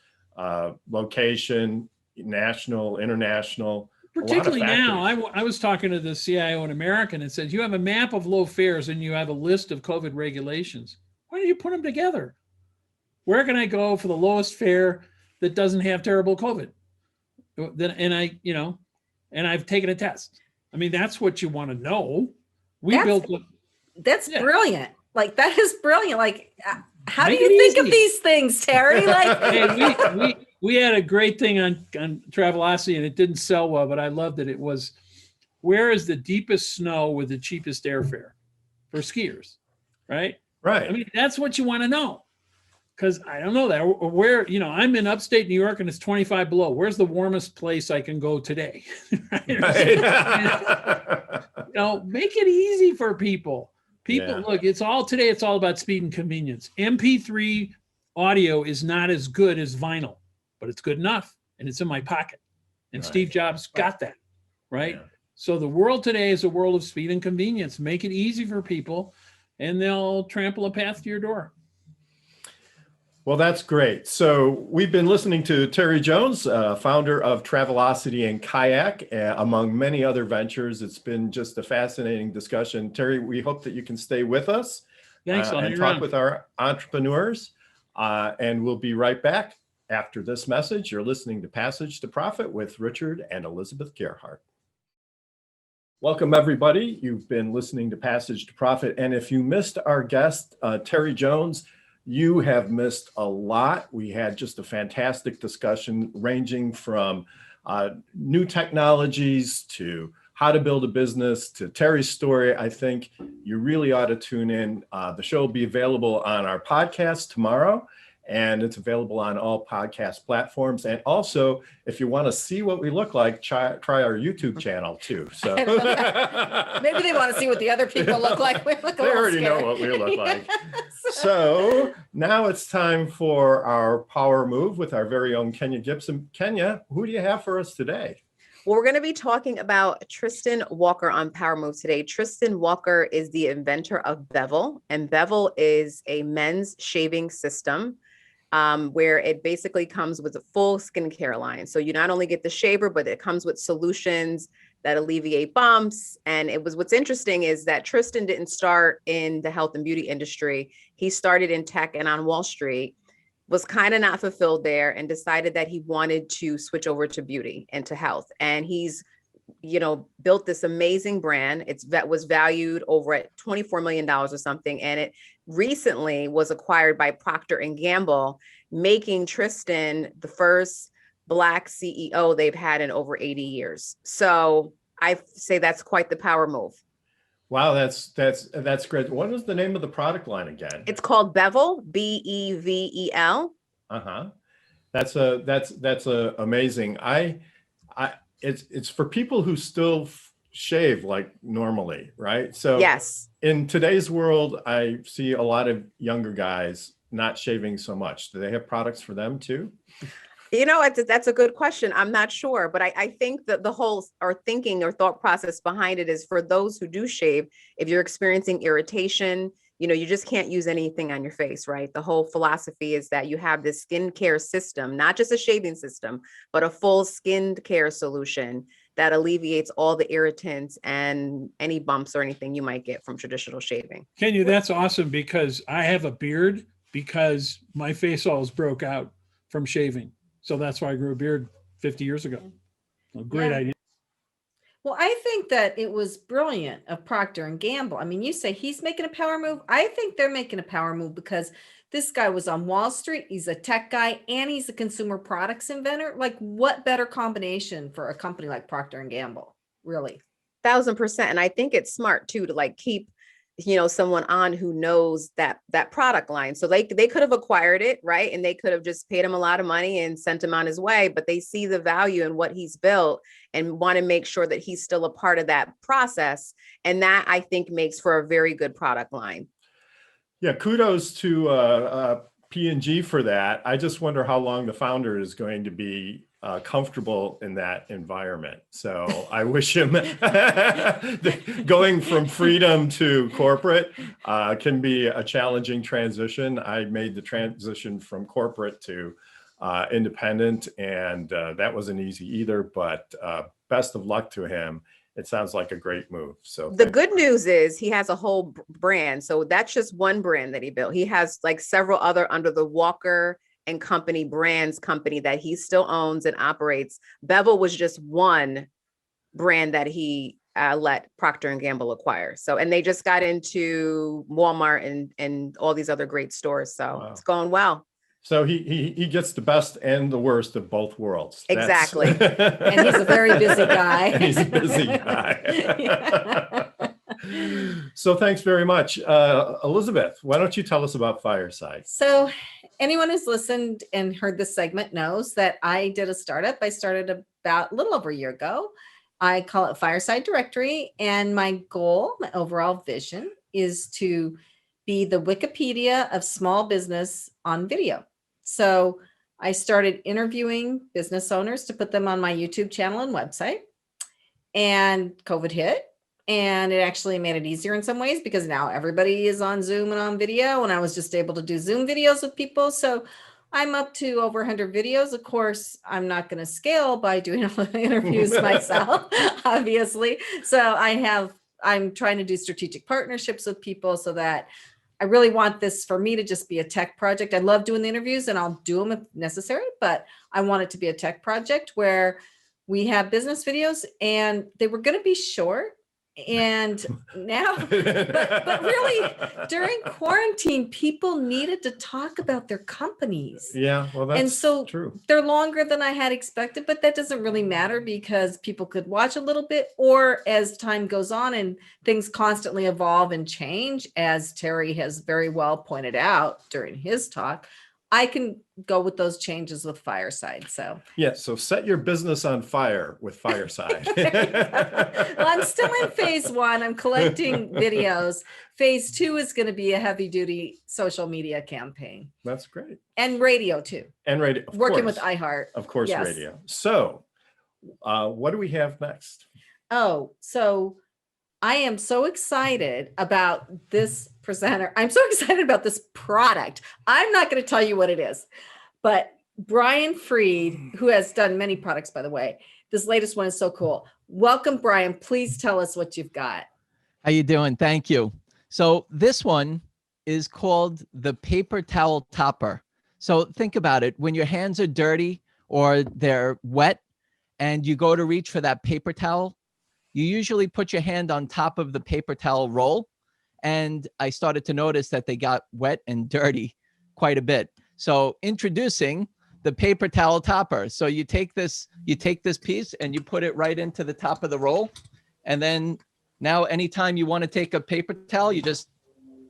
location, national, international. Particularly now, I was talking to the CIO in American and said, you have a map of low fares and you have a list of COVID regulations. Why don't you put them together? Where can I go for the lowest fare that doesn't have terrible COVID? And I've taken a test. I mean, that's what you want to know. That's brilliant. Like, that is brilliant. Like, How do Make you it think of easy. these things, Terry? Like, Hey, we had a great thing on Travelocity, and it didn't sell well, but I loved it. It was, where is the deepest snow with the cheapest airfare for skiers, right? Right. I mean, that's what you want to know. Because I don't know that. Or where, I'm in upstate New York and it's 25 below. Where's the warmest place I can go today? Right? Right. Make it easy for people. Yeah. Look, it's all about speed and convenience. MP3 audio is not as good as vinyl, but it's good enough, and it's in my pocket. And Right. Steve Jobs got that, right? Yeah. So the world today is a world of speed and convenience. Make it easy for people, and they'll trample a path to your door. Well, that's great. So we've been listening to Terry Jones, founder of Travelocity and Kayak, among many other ventures. It's been just a fascinating discussion. Terry, we hope that you can stay with us Thanks, I'll hang and talk around. with our entrepreneurs. And we'll be right back after this message. You're listening to Passage to Profit with Richard and Elizabeth Gerhardt. Welcome, everybody. You've been listening to Passage to Profit. And if you missed our guest, Terry Jones, you have missed a lot. We had just a fantastic discussion ranging from new technologies to how to build a business to Terry's story. I think you really ought to tune in. The show will be available on our podcast tomorrow, and it's available on all podcast platforms. And also, if you want to see what we look like, try our YouTube channel too. So maybe they want to see what the other people look like. We look a they little already know scary. what we look like. Yes. So now it's time for our power move with our very own Kenya Gibson. Kenya, who do you have for us today? Well, we're going to be talking about Tristan Walker on Power Move today. Tristan Walker is the inventor of Bevel, and Bevel is a men's shaving system where it basically comes with a full skincare line. So you not only get the shaver, but it comes with solutions that alleviate bumps. And what's interesting is that Tristan didn't start in the health and beauty industry. He started in tech and on Wall Street, was kind of not fulfilled there, and decided that he wanted to switch over to beauty and to health. And he's, built this amazing brand. That was valued over at $24 million or something. And it recently was acquired by Procter & Gamble, making Tristan the first Black CEO they've had in over 80 years. So I say that's quite the power move. Wow, that's great. What is the name of the product line again? It's called Bevel, Bevel. That's amazing. It's for people who still shave like normally, right? So Yes. In today's world, I see a lot of younger guys not shaving so much. Do they have products for them too? That's a good question. I'm not sure, but I think that the whole thinking or thought process behind it is for those who do shave, if you're experiencing irritation, you just can't use anything on your face, right? The whole philosophy is that you have this skincare system, not just a shaving system, but a full skincare solution that alleviates all the irritants and any bumps or anything you might get from traditional shaving. Kenya, that's awesome, because I have a beard because my face always broke out from shaving. So that's why I grew a beard 50 years ago. A great idea. Well, I think that it was brilliant of Procter and Gamble. I mean, you say he's making a power move. I think they're making a power move because this guy was on Wall Street. He's a tech guy and he's a consumer products inventor. Like, what better combination for a company like Procter and Gamble? Really? 1000%. And I think it's smart too, to keep, someone on who knows that product line. So they could have acquired it, right? And they could have just paid him a lot of money and sent him on his way, but they see the value in what he's built and want to make sure that he's still a part of that process. And that, I think, makes for a very good product line. Yeah, kudos to P&G for that. I just wonder how long the founder is going to be comfortable in that environment. So I wish him going from freedom to corporate can be a challenging transition. I made the transition from corporate to independent, and that wasn't easy either, but best of luck to him. It sounds like a great move. So the good news is he has a whole brand. So that's just one brand that he built. He has several other under the Walker and Company brands company that he still owns and operates. Bevel was just one brand that he let Procter and Gamble acquire. So, and they just got into Walmart and all these other great stores. So Wow. it's going well. So he gets the best and the worst of both worlds. Exactly. And he's a very busy guy. And he's a busy guy. Yeah. So thanks very much. Elizabeth, why don't you tell us about Fireside? So anyone who's listened and heard this segment knows that I did a startup. I started about a little over a year ago. I call it Fireside Directory. And my goal, my overall vision is to be the Wikipedia of small business on video. So I started interviewing business owners to put them on my YouTube channel and website. And COVID hit. And it actually made it easier in some ways because now everybody is on Zoom and on video. And I was just able to do Zoom videos with people. So I'm up to over 100 videos. Of course, I'm not going to scale by doing all the interviews myself, obviously. So I'm trying to do strategic partnerships with people so that I really want this for me to just be a tech project. I love doing the interviews and I'll do them if necessary, but I want it to be a tech project where we have business videos and they were going to be short. And now, but really during quarantine, people needed to talk about their companies. Yeah, well, that's And so true. they're longer than I had expected, but that doesn't really matter because people could watch a little bit, or as time goes on and things constantly evolve and change, as Terry has very well pointed out during his talk, I can go with those changes with Fireside. So Yeah, so set your business on fire with Fireside. well, I'm still in phase 1. I'm collecting videos. Phase 2 is going to be a heavy duty social media campaign That's great. and radio too. And radio, of Working course. with iHeart. Of course, Yes. radio. So what do we have next? Oh, so I am so excited about this presenter. I'm so excited about this product. I'm not going to tell you what it is, but Brian Freed, who has done many products, by the way, this latest one is so cool. Welcome, Brian. Please tell us what you've got. How you doing? Thank you. So this one is called the paper towel topper. So think about it. When your hands are dirty or they're wet and you go to reach for that paper towel, you usually put your hand on top of the paper towel roll. And I started to notice that they got wet and dirty quite a bit. So introducing the paper towel topper. So you take this piece and you put it right into the top of the roll. And then now anytime you want to take a paper towel,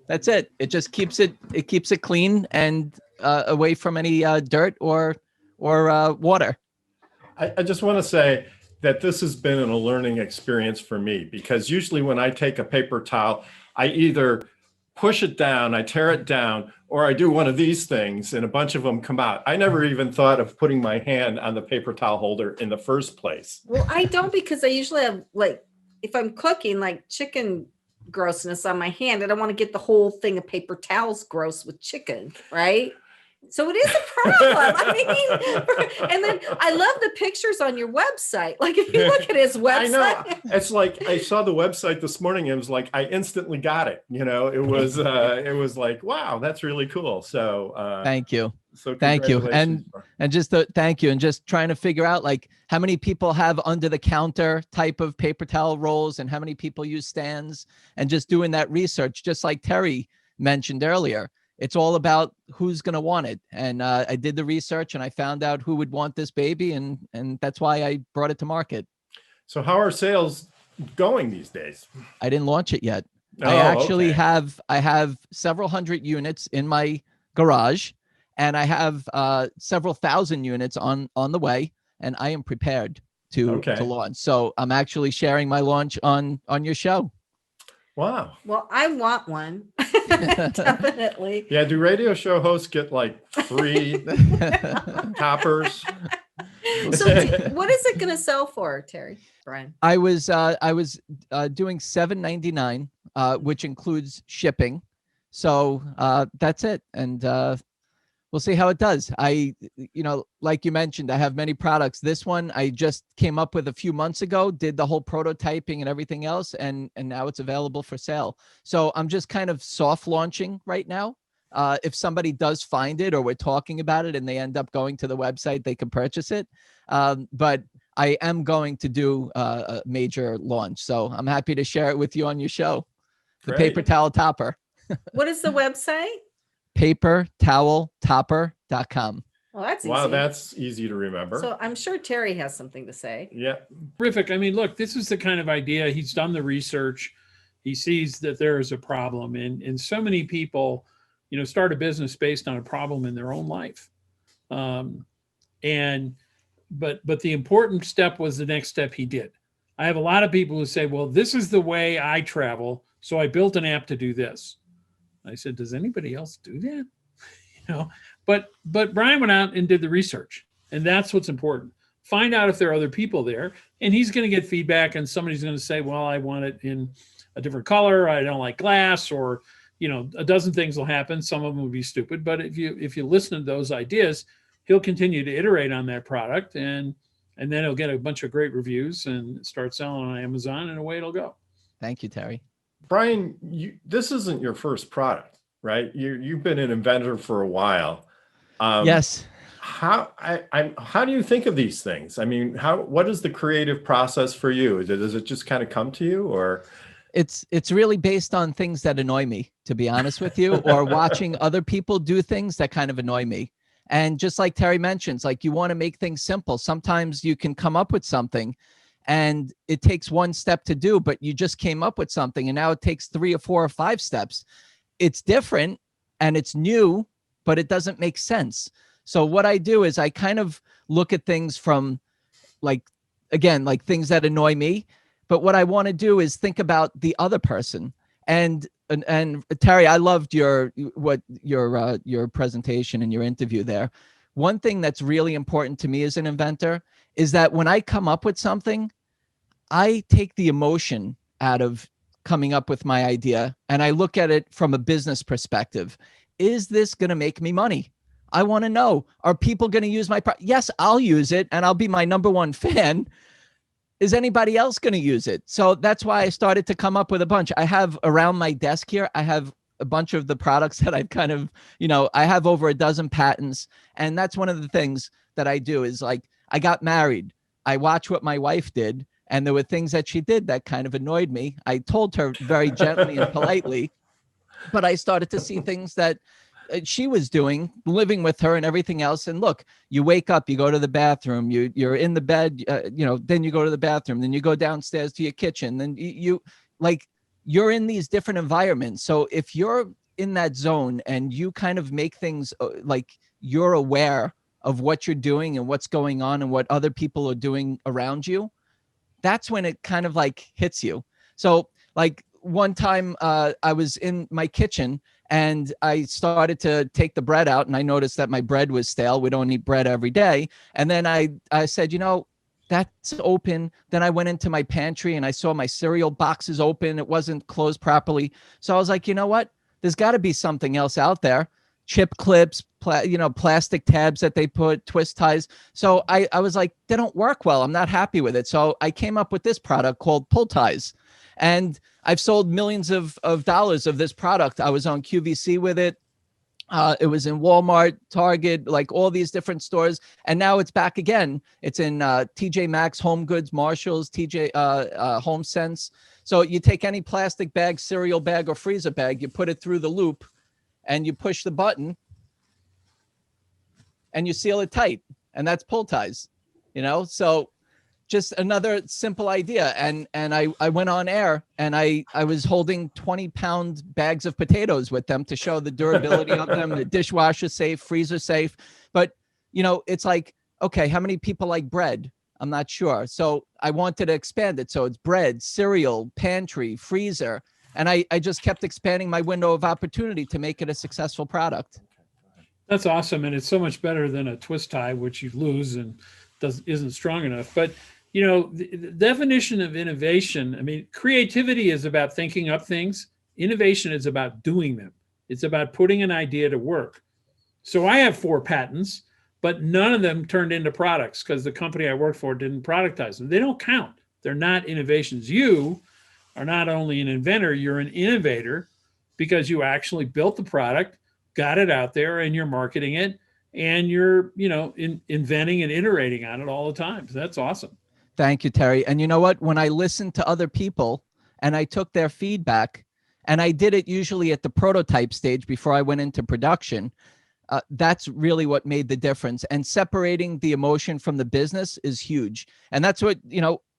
that's it. It just keeps it clean and away from any dirt or water. I just want to say that this has been a learning experience for me, because usually when I take a paper towel, I either push it down, I tear it down, or I do one of these things and a bunch of them come out. I never even thought of putting my hand on the paper towel holder in the first place. Well, I don't, because I usually have, like, if I'm cooking, like chicken grossness on my hand, I don't want to get the whole thing of paper towels gross with chicken, right? So it is a problem. I mean, and then I love the pictures on your website. Like if you look at his website. I know. It's like, I saw the website this morning. It was like, I instantly got it. You know, it was like, wow, that's really cool. So Thank you. So thank you. congratulations. And just thank you. And just trying to figure out like how many people have under the counter type of paper towel rolls and how many people use stands, and just doing that research, just like Terry mentioned earlier. It's all about who's going to want it. And I did the research and I found out who would want this baby. And that's why I brought it to market. So how are sales going these days? I didn't launch it yet. Oh, I actually okay. I have several hundred units in my garage, and I have several thousand units on the way, and I am prepared to launch. So I'm actually sharing my launch on your show. Wow. Well, I want one. Definitely. Yeah. Do radio show hosts get like free toppers? So what is it going to sell for, Terry, Brian? I was doing $7.99, which includes shipping. So that's it. And we'll see how it does. Like you mentioned, I have many products. This one I just came up with a few months ago, did the whole prototyping and everything else, and now it's available for sale. So I'm just kind of soft launching right now. If somebody does find it or we're talking about it and they end up going to the website, they can purchase it. But I am going to do a major launch. So I'm happy to share it with you on your show. The Great. paper towel topper, What is the website? papertoweltopper.com. Well, that's Wow, easy. that's easy to remember. So I'm sure Terry has something to say. Yeah. Terrific. I mean, look, this is the kind of idea. He's done the research. He sees that there is a problem, and so many people, start a business based on a problem in their own life. But the important step was the next step he did. I have a lot of people who say, well, this is the way I travel, so I built an app to do this. I said, does anybody else do that? But Brian went out and did the research, and that's what's important. Find out if there are other people there, and he's going to get feedback, and somebody's going to say, well, I want it in a different color. I don't like glass, or, a dozen things will happen. Some of them will be stupid, but if you listen to those ideas, he'll continue to iterate on that product, and then he'll get a bunch of great reviews and start selling on Amazon, and away it'll go. Thank you, Terry. Brian, this isn't your first product, right? You've been an inventor for a while. Yes. How do you think of these things? I mean, what is the creative process for you? Does it just kind of come to you, or? It's really based on things that annoy me, to be honest with you, or watching other people do things that kind of annoy me. And just like Terry mentions, like, you want to make things simple. Sometimes you can come up with something and it takes one step to do, but you just came up with something and now it takes 3 or 4 or 5 steps. It's different and it's new, but it doesn't make sense. So what I do is I kind of look at things from, like things that annoy me. But what I want to do is think about the other person. And Terry, I loved your presentation and your interview there. One thing that's really important to me as an inventor is that when I come up with something, I take the emotion out of coming up with my idea and I look at it from a business perspective. Is this going to make me money? I want to know, are people going to use my product? Yes, I'll use it and I'll be my #1 fan. Is anybody else going to use it? So that's why I started to come up with a bunch. I have around my desk here, I have a bunch of the products that I've kind of, I have over a dozen patents. And that's one of the things that I do is, like, I got married. I watched what my wife did. And there were things that she did that kind of annoyed me. I told her very gently and politely, but I started to see things that she was doing, living with her and everything else. And look, you wake up, you go to the bathroom, you're in the bed, then you go to the bathroom, then you go downstairs to your kitchen, then you're in these different environments. So if you're in that zone and you kind of make things like you're aware of what you're doing and what's going on and what other people are doing around you, that's when it kind of like hits you. So like one time I was in my kitchen and I started to take the bread out and I noticed that my bread was stale. We don't eat bread every day. And then I said, that's open. Then I went into my pantry and I saw my cereal boxes open. It wasn't closed properly. So I was like, you know what? There's got to be something else out there. Chip clips, plastic tabs that they put, twist ties. So I was like, they don't work well. I'm not happy with it. So I came up with this product called pull ties. And I've sold millions of dollars of this product. I was on QVC with it. It was in Walmart, Target, like all these different stores. And now it's back again. It's in TJ Maxx, Home Goods, Marshalls, TJ Home Sense. So you take any plastic bag, cereal bag, or freezer bag, you put it through the loop and you push the button and you seal it tight. And that's pull ties, So just another simple idea. And I went on air and I was holding 20-pound bags of potatoes with them to show the durability of them, the dishwasher safe, freezer safe. But, it's like, okay, how many people like bread? I'm not sure. So I wanted to expand it. So it's bread, cereal, pantry, freezer. And I just kept expanding my window of opportunity to make it a successful product. That's awesome. And it's so much better than a twist tie, which you lose and isn't strong enough. But the definition of innovation, I mean, creativity is about thinking up things. Innovation is about doing them. It's about putting an idea to work. So I have 4 patents, but none of them turned into products because the company I worked for didn't productize them. They don't count. They're not innovations. You are not only an inventor, you're an innovator because you actually built the product, got it out there, and you're marketing it, and you're, inventing and iterating on it all the time. So that's awesome. Thank you, Terry. And you know what? When I listened to other people and I took their feedback, and I did it usually at the prototype stage before I went into production, that's really what made the difference. And separating the emotion from the business is huge. And that's what,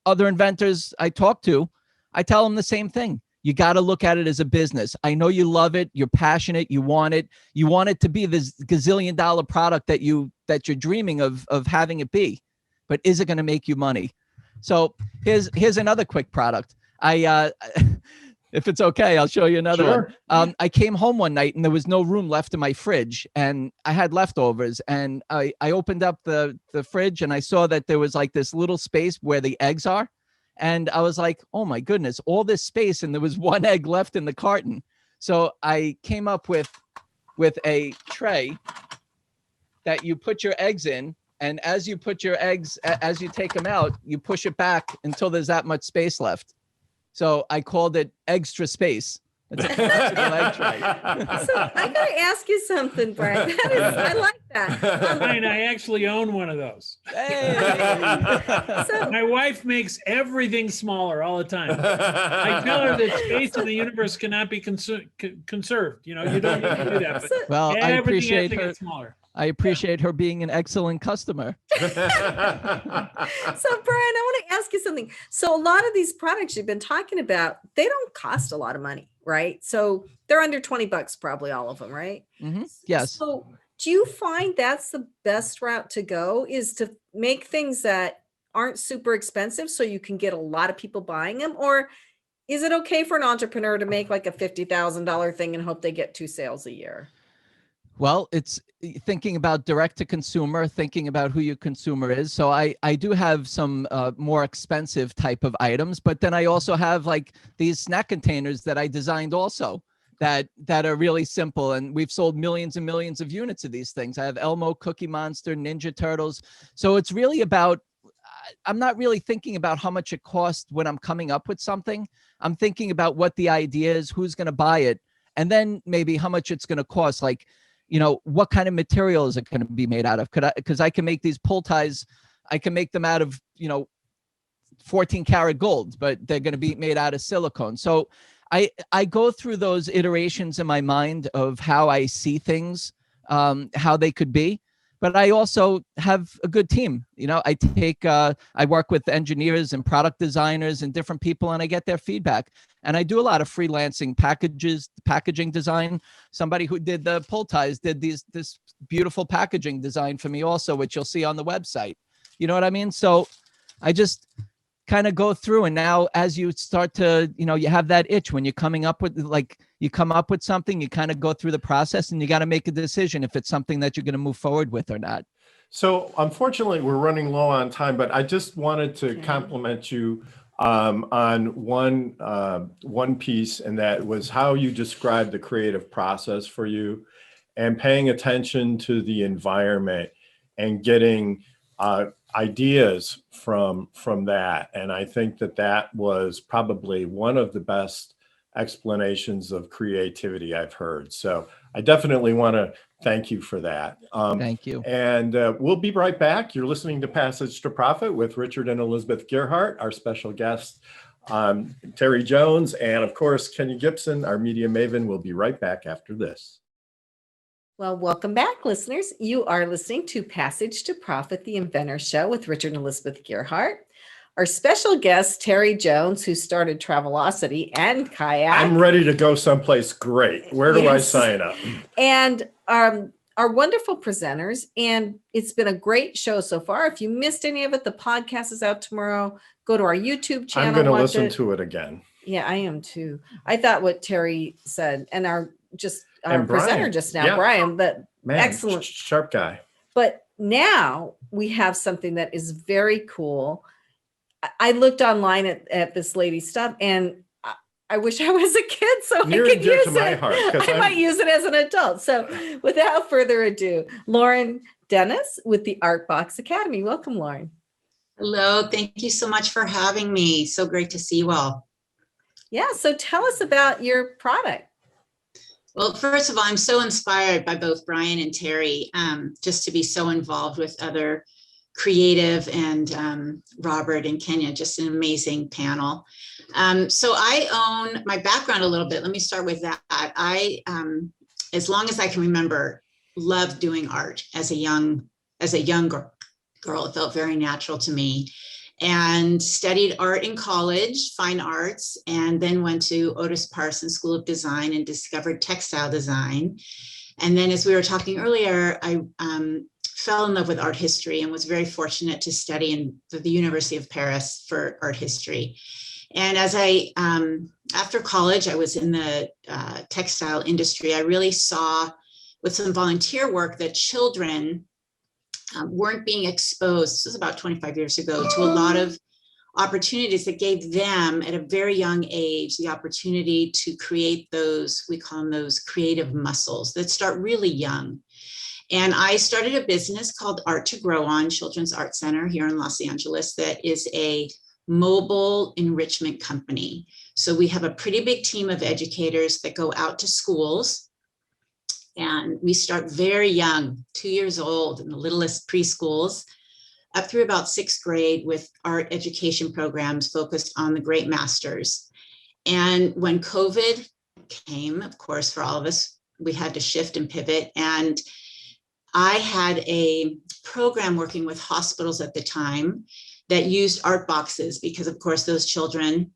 other inventors I talk to, I tell them the same thing. You got to look at it as a business. I know you love it. You're passionate. You want it. You want it to be this gazillion-dollar product that you're dreaming of having it be. But is it going to make you money? So here's another quick product. If it's okay, I'll show you another one. I came home one night and there was no room left in my fridge, and I had leftovers, and I opened up the fridge and I saw that there was like this little space where the eggs are. And I was like, oh my goodness, all this space, and there was one egg left in the carton. So I came up with a tray that you put your eggs in. And as you put your eggs, as you take them out, you push it back until there's that much space left. So I called it Extra Space. It's a flexible egg tray. So I gotta ask you something, Brian. I like that. Brian, I actually own one of those. Hey. So My wife makes everything smaller all the time. I tell her that space in the universe cannot be conserved. You don't need to do that. But Well, I everything has appreciate to her. get smaller. I appreciate her being an excellent customer. So, Brian, I want to ask you something. So, a lot of these products you've been talking about, they don't cost a lot of money, right? So, they're under $20, probably all of them, right? Mm-hmm. Yes. So, do you find that's the best route to go, is to make things that aren't super expensive so you can get a lot of people buying them? Or is it okay for an entrepreneur to make like a $50,000 thing and hope they get 2 sales a year? Well, it's thinking about direct to consumer, thinking about who your consumer is. So I do have some more expensive type of items, but then I also have like these snack containers that I designed also that are really simple. And we've sold millions and millions of units of these things. I have Elmo, Cookie Monster, Ninja Turtles. So it's really about, I'm not really thinking about how much it costs when I'm coming up with something. I'm thinking about what the idea is, who's going to buy it, and then maybe how much it's going to cost. Like, what kind of material is it going to be made out of? Because I can make these pull ties, I can make them out of, 14 karat gold, but they're going to be made out of silicone. So I go through those iterations in my mind of how I see things, how they could be. But I also have a good team. I work with engineers and product designers and different people, and I get their feedback. And I do a lot of freelancing packaging design. Somebody who did the pull ties did this beautiful packaging design for me also, which you'll see on the website. You know what I mean? So I just kind of go through, and now as you start to, you have that itch when you're coming up with, you come up with something, you kind of go through the process, and you got to make a decision if it's something that you're going to move forward with or not. So unfortunately, we're running low on time, but I just wanted to compliment you on one piece, and that was how you described the creative process for you, and paying attention to the environment and getting ideas from that. And I think that was probably one of the best explanations of creativity I've heard. So I definitely want to thank you for that. Thank you. And we'll be right back. You're listening to Passage to Profit with Richard and Elizabeth Gerhardt, our special guest, Terry Jones, and of course, Kenny Gibson, our media maven. We'll be right back after this. Well, welcome back, listeners. You are listening to Passage to Profit, the Inventor Show with Richard and Elizabeth Gerhardt. Our special guest, Terry Jones, who started Travelocity and Kayak. I'm ready to go someplace great. Where do I sign up? And our wonderful presenters. And it's been a great show so far. If you missed any of it, the podcast is out tomorrow. Go to our YouTube channel. I'm going to listen to it again. Yeah, I am too. I thought what Terry said, and our And presenter Brian. just now, Yeah. Brian, but Man, excellent. sharp guy. But now we have something that is very cool. I looked online at this lady's stuff, and I wish I was a kid so Near I and could dear use to my it. heart, 'cause I I'm- might use it as an adult. So without further ado, Lauren Dennis with the Art Box Academy. Welcome, Lauren. Hello, thank you so much for having me. So great to see you all. Yeah, so tell us about your product. Well, first of all, I'm so inspired by both Brian and Terry, just to be so involved with other creative, and Robert and Kenya, just an amazing panel. So I own my background a little bit. Let me start with that. I, as long as I can remember, loved doing art as a young girl. It felt very natural to me, and studied art in college, fine arts, and then went to Otis Parsons School of Design and discovered textile design. And then, as we were talking earlier, I fell in love with art history and was very fortunate to study in the University of Paris for art history. And as after college, I was in the textile industry. I really saw with some volunteer work that children weren't being exposed, this was about 25 years ago, to a lot of opportunities that gave them at a very young age the opportunity to create those, we call them those creative muscles that start really young. And I started a business called Art to Grow On, Children's Art Center here in Los Angeles, that is a mobile enrichment company. So we have a pretty big team of educators that go out to schools, and we start very young, 2 years old in the littlest preschools, up through about 6th grade, with art education programs focused on the great masters. And when COVID came, of course, for all of us, we had to shift and pivot. And I had a program working with hospitals at the time that used art boxes, because of course those children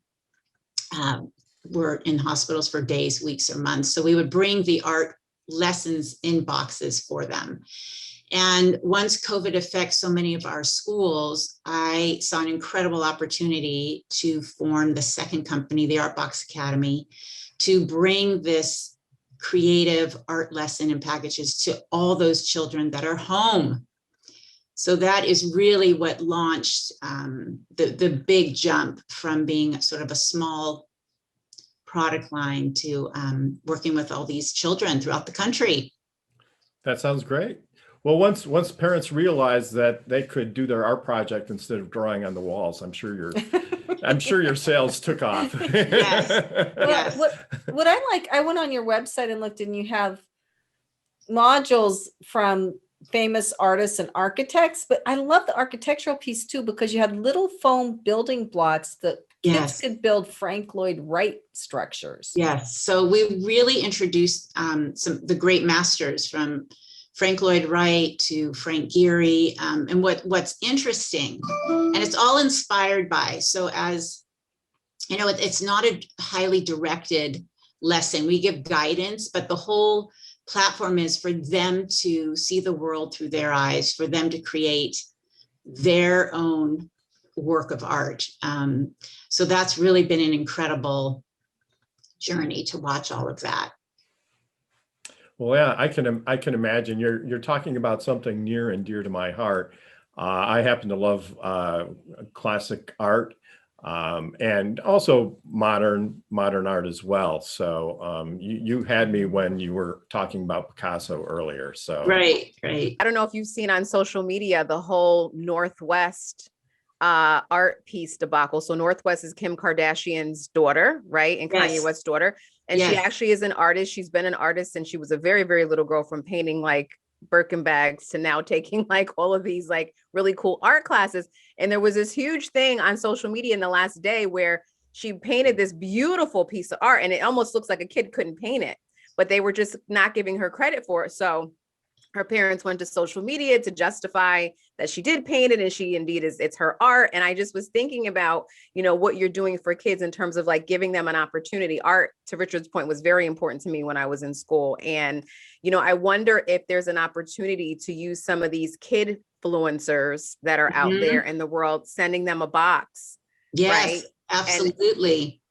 were in hospitals for days, weeks, or months. So we would bring the art lessons in boxes for them. And once COVID affects so many of our schools, I saw an incredible opportunity to form the second company, the Art Box Academy, to bring this creative art lesson and packages to all those children that are home. So that is really what launched the big jump from being sort of a small product line to working with all these children throughout the country. That sounds great. Well, once parents realized that they could do their art project instead of drawing on the walls, I'm sure your sales took off. Yes. Well, Yes. what I went on your website and looked, and you have modules from famous artists and architects, but I love the architectural piece too, because you had little foam building blocks that kids Yes. could build Frank Lloyd Wright structures. Yes. So we really introduced the great masters, from Frank Lloyd Wright to Frank Gehry. And what's interesting, and it's all inspired by, so as you know, it's not a highly directed lesson. We give guidance, but the whole platform is for them to see the world through their eyes, for them to create their own work of art. So that's really been an incredible journey to watch all of that. Well, yeah, I can imagine. You're talking about something near and dear to my heart. I happen to love classic art, and also modern art as well. So you had me when you were talking about Picasso earlier. So Right. I don't know if you've seen on social media the whole Northwest art piece debacle. So Northwest is Kim Kardashian's daughter, right? And Yes. Kanye West's daughter. And she Yes. actually is an artist. She's been an artist since she was a very, very little girl, from painting like Birkin bags to now taking like all of these like really cool art classes. And there was this huge thing on social media in the last day where she painted this beautiful piece of art, and it almost looks like a kid couldn't paint it, but they were just not giving her credit for it. So her parents went to social media to justify that she did paint it, and she indeed it's her art. And I just was thinking about, you know, what you're doing for kids in terms of like giving them an opportunity. Art, to Richard's point, was very important to me when I was in school. And, you know, I wonder if there's an opportunity to use some of these kid influencers that are out there in the world, sending them a box. Yes, right? absolutely.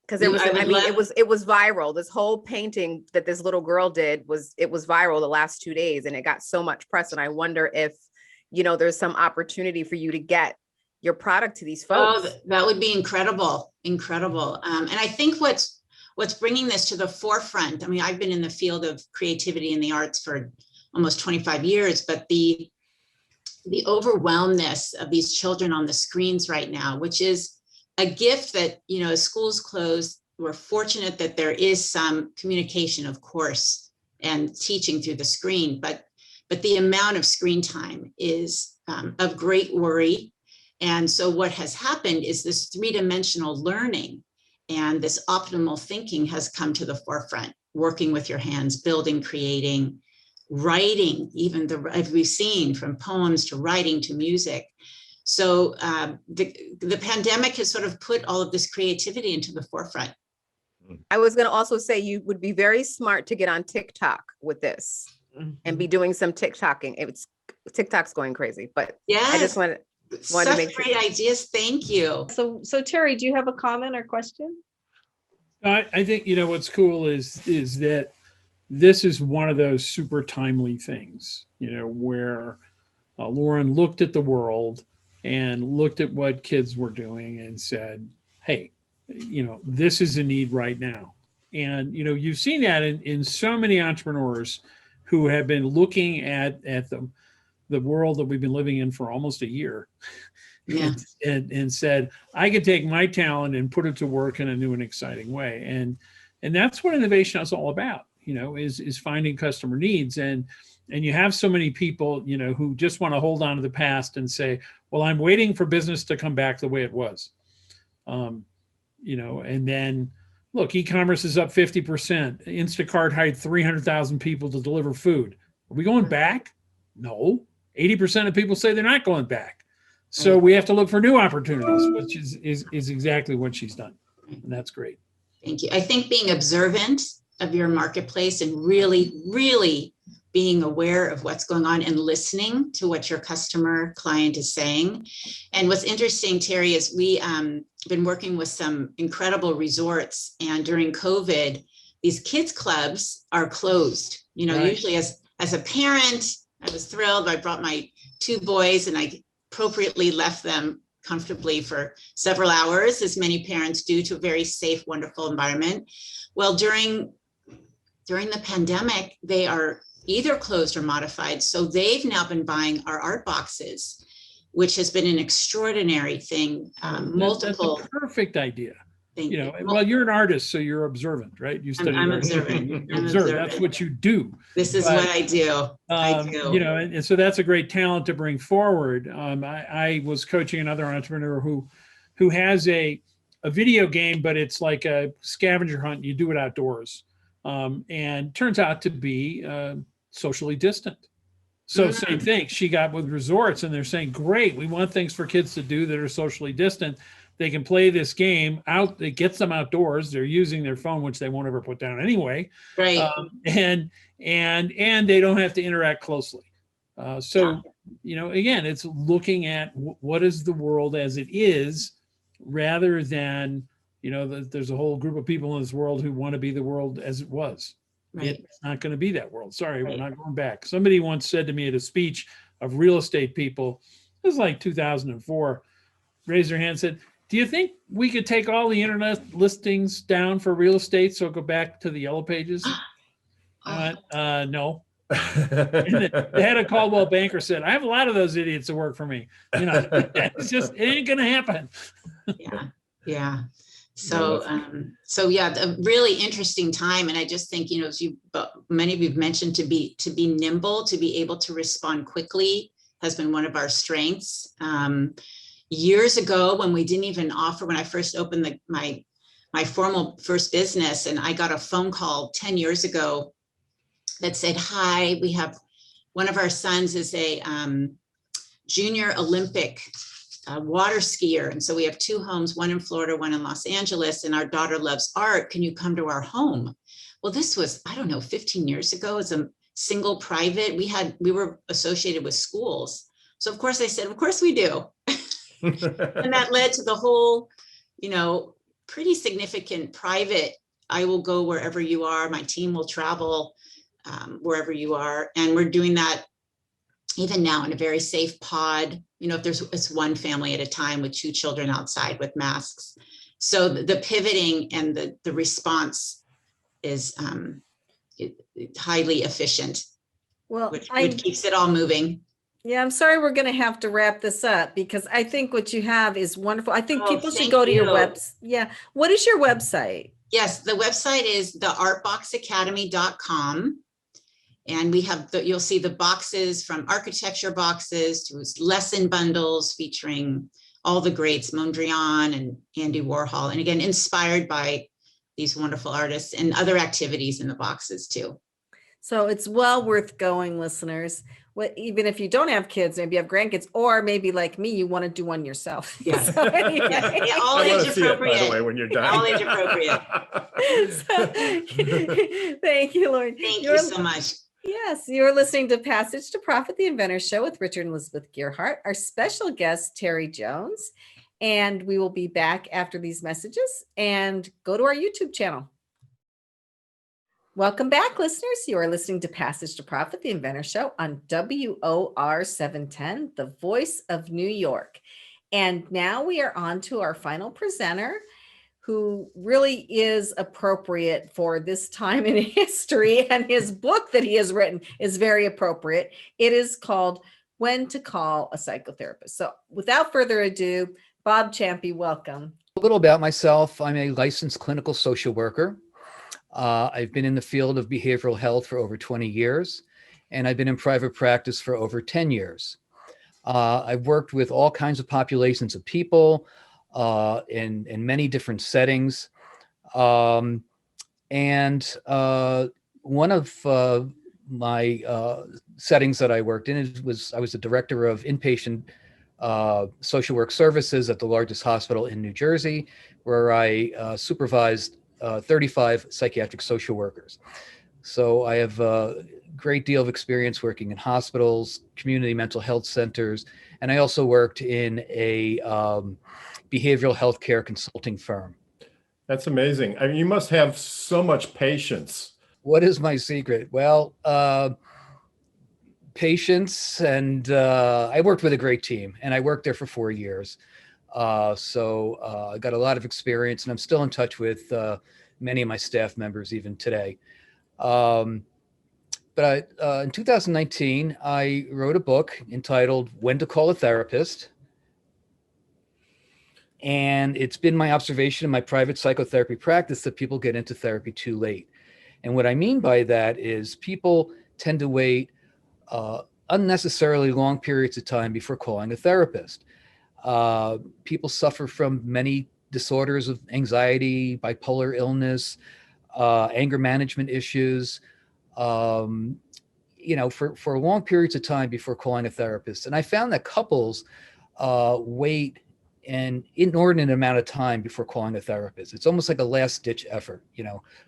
Because there was, I would I mean, love- it was viral. This whole painting that this little girl did was viral the last 2 days, and it got so much press. And I wonder if, you know, there's some opportunity for you to get your product to these folks. Oh, that would be incredible, incredible. And I think what's bringing this to the forefront, I mean, I've been in the field of creativity and the arts for almost 25 years, but the overwhelmness of these children on the screens right now, which is a gift that, you know, as schools close, we're fortunate that there is some communication, of course, and teaching through the screen, but but the amount of screen time is of great worry. And so what has happened is this three-dimensional learning and this optimal thinking has come to the forefront, working with your hands, building, creating, writing, even as we've seen, from poems to writing to music. So the pandemic has sort of put all of this creativity into the forefront. I was going to also say you would be very smart to get on TikTok with this and be doing some TikToking. TikTok's going crazy, but I just wanted to make great ideas. Thank you. So Terry, do you have a comment or question? I think, what's cool is that this is one of those super timely things, where Lauren looked at the world and looked at what kids were doing and said, hey, this is a need right now. And, you've seen that in so many entrepreneurs who have been looking at the world that we've been living in for almost a year. Yeah. and said, I could take my talent and put it to work in a new and exciting way. And that's what innovation is all about, is finding customer needs. And you have so many people, who just want to hold on to the past and say, well, I'm waiting for business to come back the way it was. And then look, e-commerce is up 50%. Instacart hired 300,000 people to deliver food. Are we going back? No. 80% of people say they're not going back. So we have to look for new opportunities, which is exactly what she's done. And that's great. Thank you. I think being observant of your marketplace and really, really being aware of what's going on and listening to what your customer client is saying. And what's interesting, Terry, is we been working with some incredible resorts, and during COVID, these kids clubs are closed. Right. Usually as a parent, I was thrilled. I brought my two boys and I appropriately left them comfortably for several hours, as many parents do, to a very safe, wonderful environment. Well, during the pandemic, they are either closed or modified. So they've now been buying our art boxes, which has been an extraordinary thing. Multiple. That's a perfect idea. Thank you. Well, you're an artist, so you're observant, right? You study. I'm observant. You're observant. That's what you do. This is what I do. I do. And so that's a great talent to bring forward. I was coaching another entrepreneur who has a video game, but it's like a scavenger hunt. You do it outdoors, and turns out to be socially distant. So same thing. She got with resorts, and they're saying, "Great, we want things for kids to do that are socially distant. They can play this game out. It gets them outdoors. They're using their phone, which they won't ever put down anyway. Right. And they don't have to interact closely. So again, it's looking at what is the world as it is, rather than there's a whole group of people in this world who want to be the world as it was. Right. It's not going to be that world. Sorry, we're not going back. Somebody once said to me at a speech of real estate people, it was like 2004, raised their hand and said, do you think we could take all the internet listings down for real estate so go back to the yellow pages? No. The head of Caldwell Banker said, I have a lot of those idiots that work for me. It ain't going to happen. Yeah. So a really interesting time. And I just think, as many of you've mentioned, to be nimble, to be able to respond quickly has been one of our strengths. Years ago, when we didn't even offer, when I first opened my formal first business, and I got a phone call 10 years ago that said, hi, we have one of our sons is a junior Olympic water skier. And so we have two homes, one in Florida, one in Los Angeles, and our daughter loves art. Can you come to our home? Well, this was, 15 years ago, as a single private. We were associated with schools. So of course I said, of course we do. And that led to the whole, pretty significant private, I will go wherever you are. My team will travel wherever you are. And we're doing that even now in a very safe pod. It's one family at a time with two children outside with masks. So the pivoting and the response is highly efficient, Well, which keeps it all moving. Yeah, I'm sorry, we're going to have to wrap this up, because I think what you have is wonderful. I think people should go to your website. Yeah. What is your website? Yes, the website is theartboxacademy.com. And we have you'll see the boxes, from architecture boxes to lesson bundles featuring all the greats, Mondrian and Andy Warhol. And again, inspired by these wonderful artists, and other activities in the boxes too. So it's well worth going, listeners. Even if you don't have kids, maybe you have grandkids, or maybe like me, you want to do one yourself. Yeah. So anyway. Yeah, all I age want to see it, by the appropriate. way, when you're done. All age appropriate. So, thank you, Lauren. Thank you so much. Yes, you're listening to Passage to Profit, the Inventor Show with Richard and Elizabeth Gearhart. Our special guest, Terry Jones. And we will be back after these messages, and go to our YouTube channel. Welcome back, listeners. You are listening to Passage to Profit, the Inventor Show on WOR 710, the voice of New York. And now we are on to our final presenter, who really is appropriate for this time in history. And his book that he has written is very appropriate. It is called When to Call a Psychotherapist. So without further ado, Bob Champy, welcome. A little about myself. I'm a licensed clinical social worker. I've been in the field of behavioral health for over 20 years, and I've been in private practice for over 10 years. I've worked with all kinds of populations of people in many different settings. And one of my settings that I worked in I was the director of inpatient social work services at the largest hospital in New Jersey, where I supervised 35 psychiatric social workers. So I have a great deal of experience working in hospitals, community mental health centers, and I also worked in a behavioral health care consulting firm. That's amazing. I mean, you must have so much patience. What is my secret? Well, patience, and I worked with a great team, and I worked there for 4 years. So I got a lot of experience, and I'm still in touch with many of my staff members even today. But in 2019, I wrote a book entitled When to Call a Therapist. And it's been my observation in my private psychotherapy practice that people get into therapy too late. And what I mean by that is people tend to wait unnecessarily long periods of time before calling a therapist. People suffer from many disorders of anxiety, bipolar illness, anger management issues, for long periods of time before calling a therapist. And I found that couples wait an inordinate amount of time before calling a therapist. It's almost like a last ditch effort.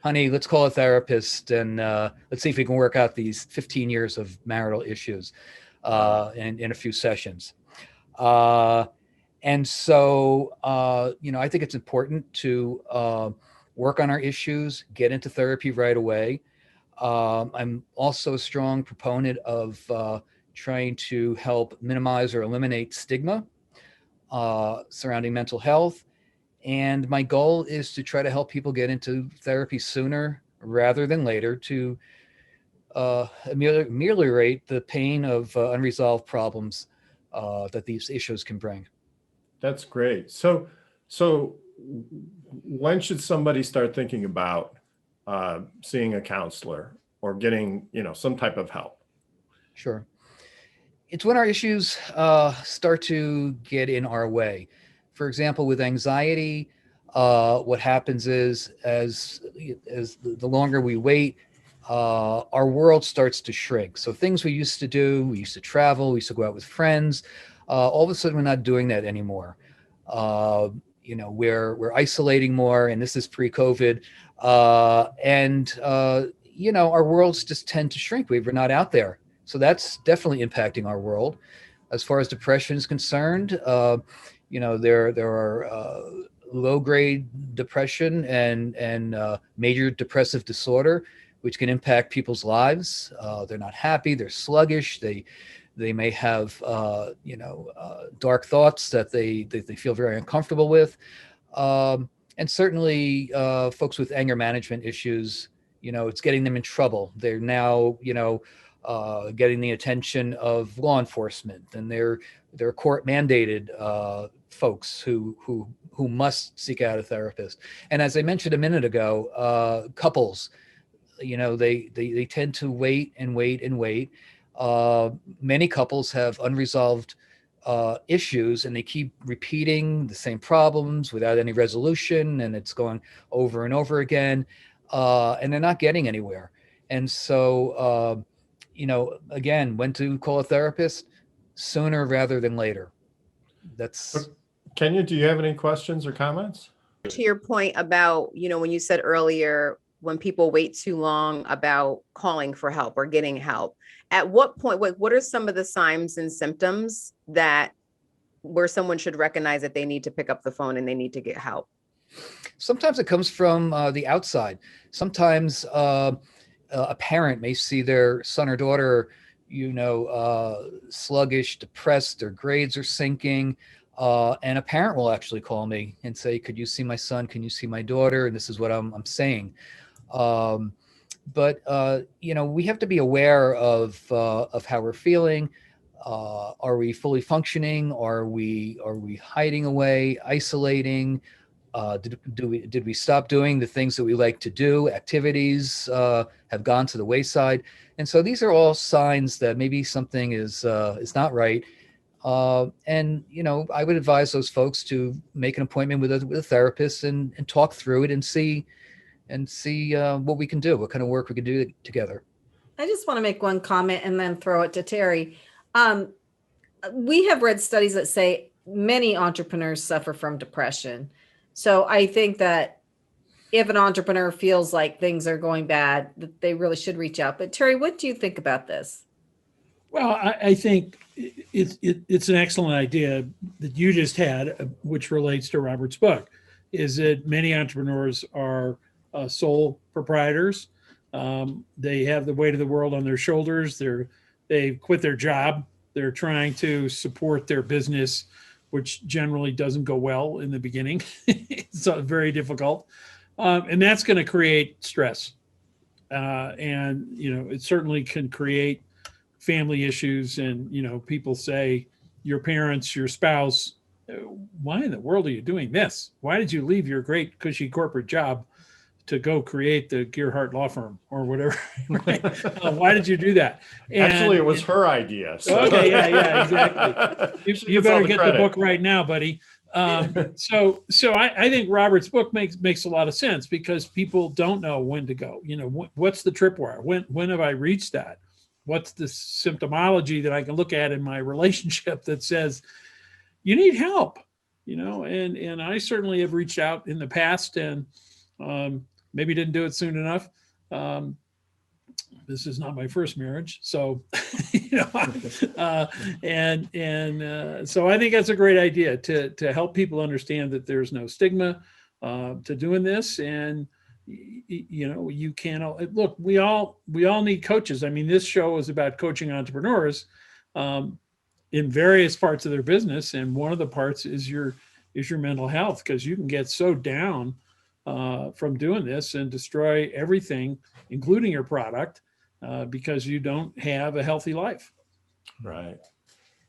Honey, let's call a therapist, and let's see if we can work out these 15 years of marital issues in a few sessions. And so, I think it's important to work on our issues, get into therapy right away. I'm also a strong proponent of trying to help minimize or eliminate stigma surrounding mental health. And my goal is to try to help people get into therapy sooner rather than later to ameliorate the pain of unresolved problems that these issues can bring. That's great. So when should somebody start thinking about seeing a counselor or getting, some type of help? Sure. It's when our issues start to get in our way. For example, with anxiety, what happens is as the longer we wait, our world starts to shrink. So things we used to do, we used to travel, we used to go out with friends. All of a sudden, we're not doing that anymore. We're isolating more, and this is pre-COVID. Our worlds just tend to shrink. We're not out there. So that's definitely impacting our world. As far as depression is concerned, there are low-grade depression and major depressive disorder, which can impact people's lives. They're not happy. They're sluggish. They may have dark thoughts that they feel very uncomfortable with, and certainly folks with anger management issues. It's getting them in trouble. They're now getting the attention of law enforcement, and they're court mandated folks who must seek out a therapist. And as I mentioned a minute ago, couples they tend to wait and wait and wait. Many couples have unresolved issues, and they keep repeating the same problems without any resolution, and it's going over and over again, and they're not getting anywhere. And so, again, when to call a therapist? Sooner rather than later. That's Kenya, do you have any questions or comments? To your point about, when you said earlier, when people wait too long about calling for help or getting help, at what point, what are some of the signs and symptoms that where someone should recognize that they need to pick up the phone and they need to get help? Sometimes it comes from the outside. Sometimes a parent may see their son or daughter, sluggish, depressed, their grades are sinking. And a parent will actually call me and say, could you see my son? Can you see my daughter? And this is what I'm saying. But we have to be aware of how we're feeling. Are we fully functioning? Are we hiding away, isolating? Did we stop doing the things that we like to do? Activities have gone to the wayside. And so these are all signs that maybe something is not right. And I would advise those folks to make an appointment with a therapist and talk through it and see what we can do, what kind of work we can do together. I just want to make one comment and then throw it to Terry. We have read studies that say many entrepreneurs suffer from depression. So I think that if an entrepreneur feels like things are going bad, that they really should reach out. But Terry, what do you think about this? Well, I think it's an excellent idea that you just had, which relates to Robert's book, is that many entrepreneurs are sole proprietors. They have the weight of the world on their shoulders. They quit their job. They're trying to support their business, which generally doesn't go well in the beginning. It's very difficult. And that's going to create stress. And, it certainly can create family issues. And, people say, your parents, your spouse, why in the world are you doing this? Why did you leave your great cushy corporate job to go create the Gearhart law firm or whatever? Right? Why did you do that? Actually, it was her idea. So. Okay, yeah, exactly. You better get the book right now, buddy. So I think Robert's book makes a lot of sense because people don't know when to go. What's the tripwire? When have I reached that? What's the symptomology that I can look at in my relationship that says you need help? And I certainly have reached out in the past and maybe didn't do it soon enough. This is not my first marriage, so so I think that's a great idea to help people understand that there's no stigma to doing this, and you can't look. We all need coaches. I mean, this show is about coaching entrepreneurs in various parts of their business, and one of the parts is your mental health, because you can get so down from doing this and destroy everything, including your product, because you don't have a healthy life. Right.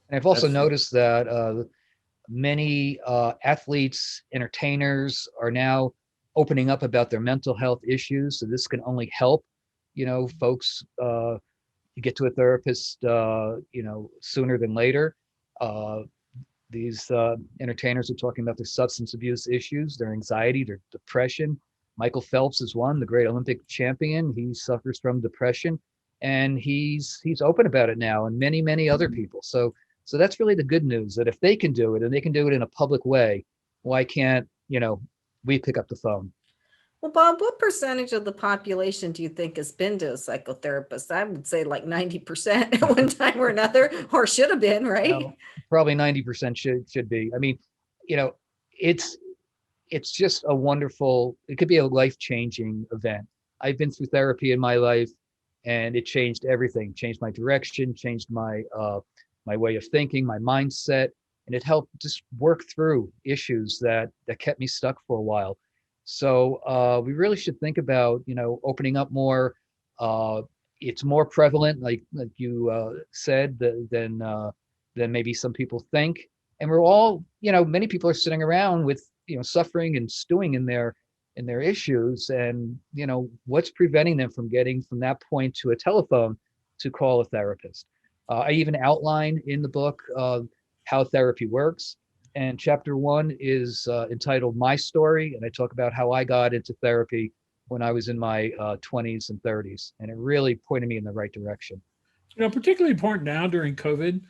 And I've also noticed that many athletes, entertainers are now opening up about their mental health issues. So this can only help, folks get to a therapist, sooner than later. These entertainers are talking about their substance abuse issues, their anxiety, their depression. Michael Phelps is one, the great Olympic champion. He suffers from depression, and he's open about it now, and many, many other people. So that's really the good news, that if they can do it, and they can do it in a public way, why can't, we pick up the phone? Well, Bob, what percentage of the population do you think has been to a psychotherapist? I would say like 90% at one time or another, or should have been, right? Probably 90% should be. I mean, it's just a wonderful, it could be a life-changing event. I've been through therapy in my life, and it changed everything, changed my direction, changed my way of thinking, my mindset, and it helped just work through issues that kept me stuck for a while. So we really should think about, opening up more. It's more prevalent, like you said, than maybe some people think. And we're all, many people are sitting around with, suffering and stewing in their their issues, and what's preventing them from getting from that point to a telephone to call a therapist. I even outline in the book how therapy works. And chapter 1 is entitled My Story. And I talk about how I got into therapy when I was in my 20s and 30s. And it really pointed me in the right direction. Particularly important now during COVID.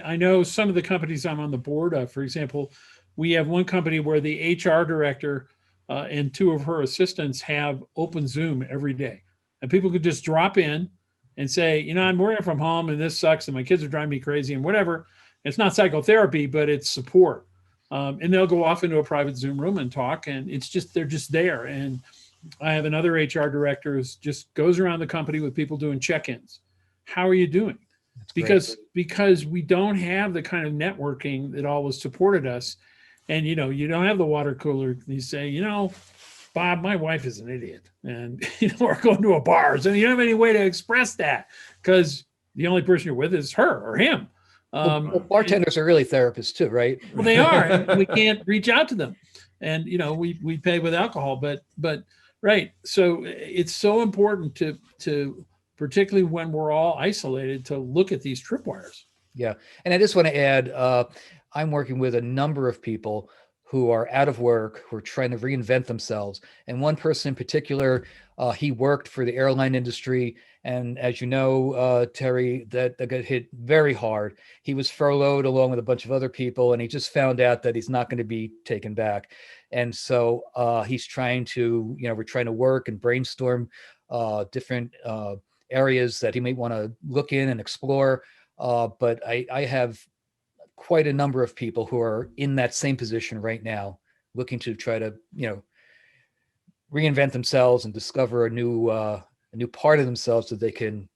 I know some of the companies I'm on the board of, for example, we have one company where the HR director and 2 of her assistants have open Zoom every day. And people could just drop in and say, I'm working from home and this sucks and my kids are driving me crazy and whatever. It's not psychotherapy, but it's support. And they'll go off into a private Zoom room and talk, and they're just there. And I have another HR director who just goes around the company with people doing check-ins. How are you doing? Because we don't have the kind of networking that always supported us. And, you don't have the water cooler. You say, Bob, my wife is an idiot. And, we're going to a bar. So you don't have any way to express that because the only person you're with is her or him. Well, bartenders are really therapists too, right? Well, they are. And we can't reach out to them. And, we pay with alcohol. But right. So it's so important to particularly when we're all isolated, to look at these tripwires. Yeah. And I just want to add, I'm working with a number of people who are out of work, who are trying to reinvent themselves. And one person in particular, he worked for the airline industry. And as you know, Terry, that got hit very hard. He was furloughed along with a bunch of other people, and he just found out that he's not going to be taken back. And so he's trying to, we're trying to work and brainstorm different areas that he may want to look in and explore. But I have quite a number of people who are in that same position right now, looking to try to, reinvent themselves and discover a new part of themselves that they can,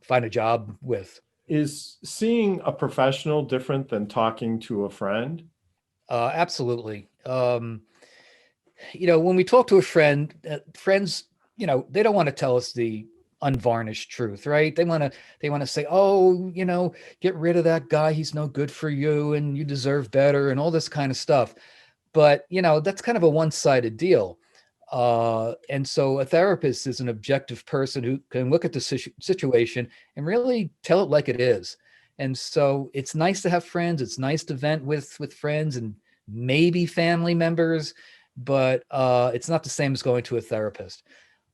find a job with. Is seeing a professional different than talking to a friend? Absolutely. When we talk to a friend, friends, they don't want to tell us the unvarnished truth, right? They want to say, oh, get rid of that guy. He's no good for you and you deserve better and all this kind of stuff. But, that's kind of a one-sided deal. And so a therapist is an objective person who can look at the situation and really tell it like it is. And so it's nice to have friends. It's nice to vent with friends and maybe family members, but it's not the same as going to a therapist.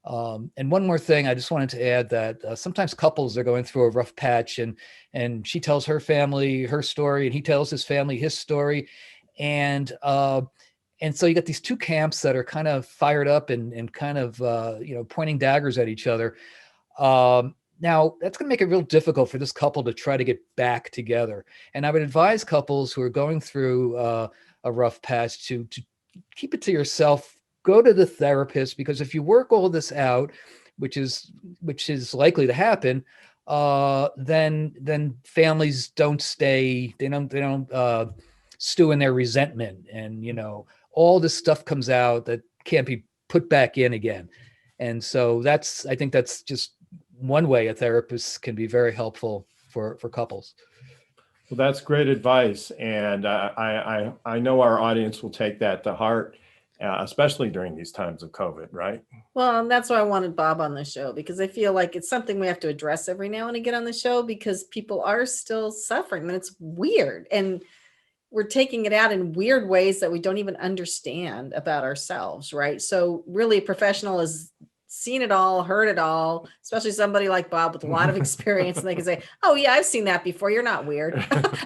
And one more thing, I just wanted to add that sometimes couples are going through a rough patch, and she tells her family her story, and he tells his family his story. And so you got these 2 camps that are kind of fired up and kind of, pointing daggers at each other. Now, that's going to make it real difficult for this couple to try to get back together. And I would advise couples who are going through a rough patch to keep it to yourself. Go to the therapist, because if you work all this out, which is likely to happen, then families don't stay. They don't stew in their resentment, and all this stuff comes out that can't be put back in again. And so I think that's just one way a therapist can be very helpful for couples. Well, that's great advice, and I know our audience will take that to heart. Especially during these times of COVID, right? Well, and that's why I wanted Bob on the show, because I feel like it's something we have to address every now and again on the show, because people are still suffering, and it's weird. And we're taking it out in weird ways that we don't even understand about ourselves, right? So really, a professional has seen it all, heard it all, especially somebody like Bob with a lot of experience, and they can say, oh yeah, I've seen that before. You're not weird.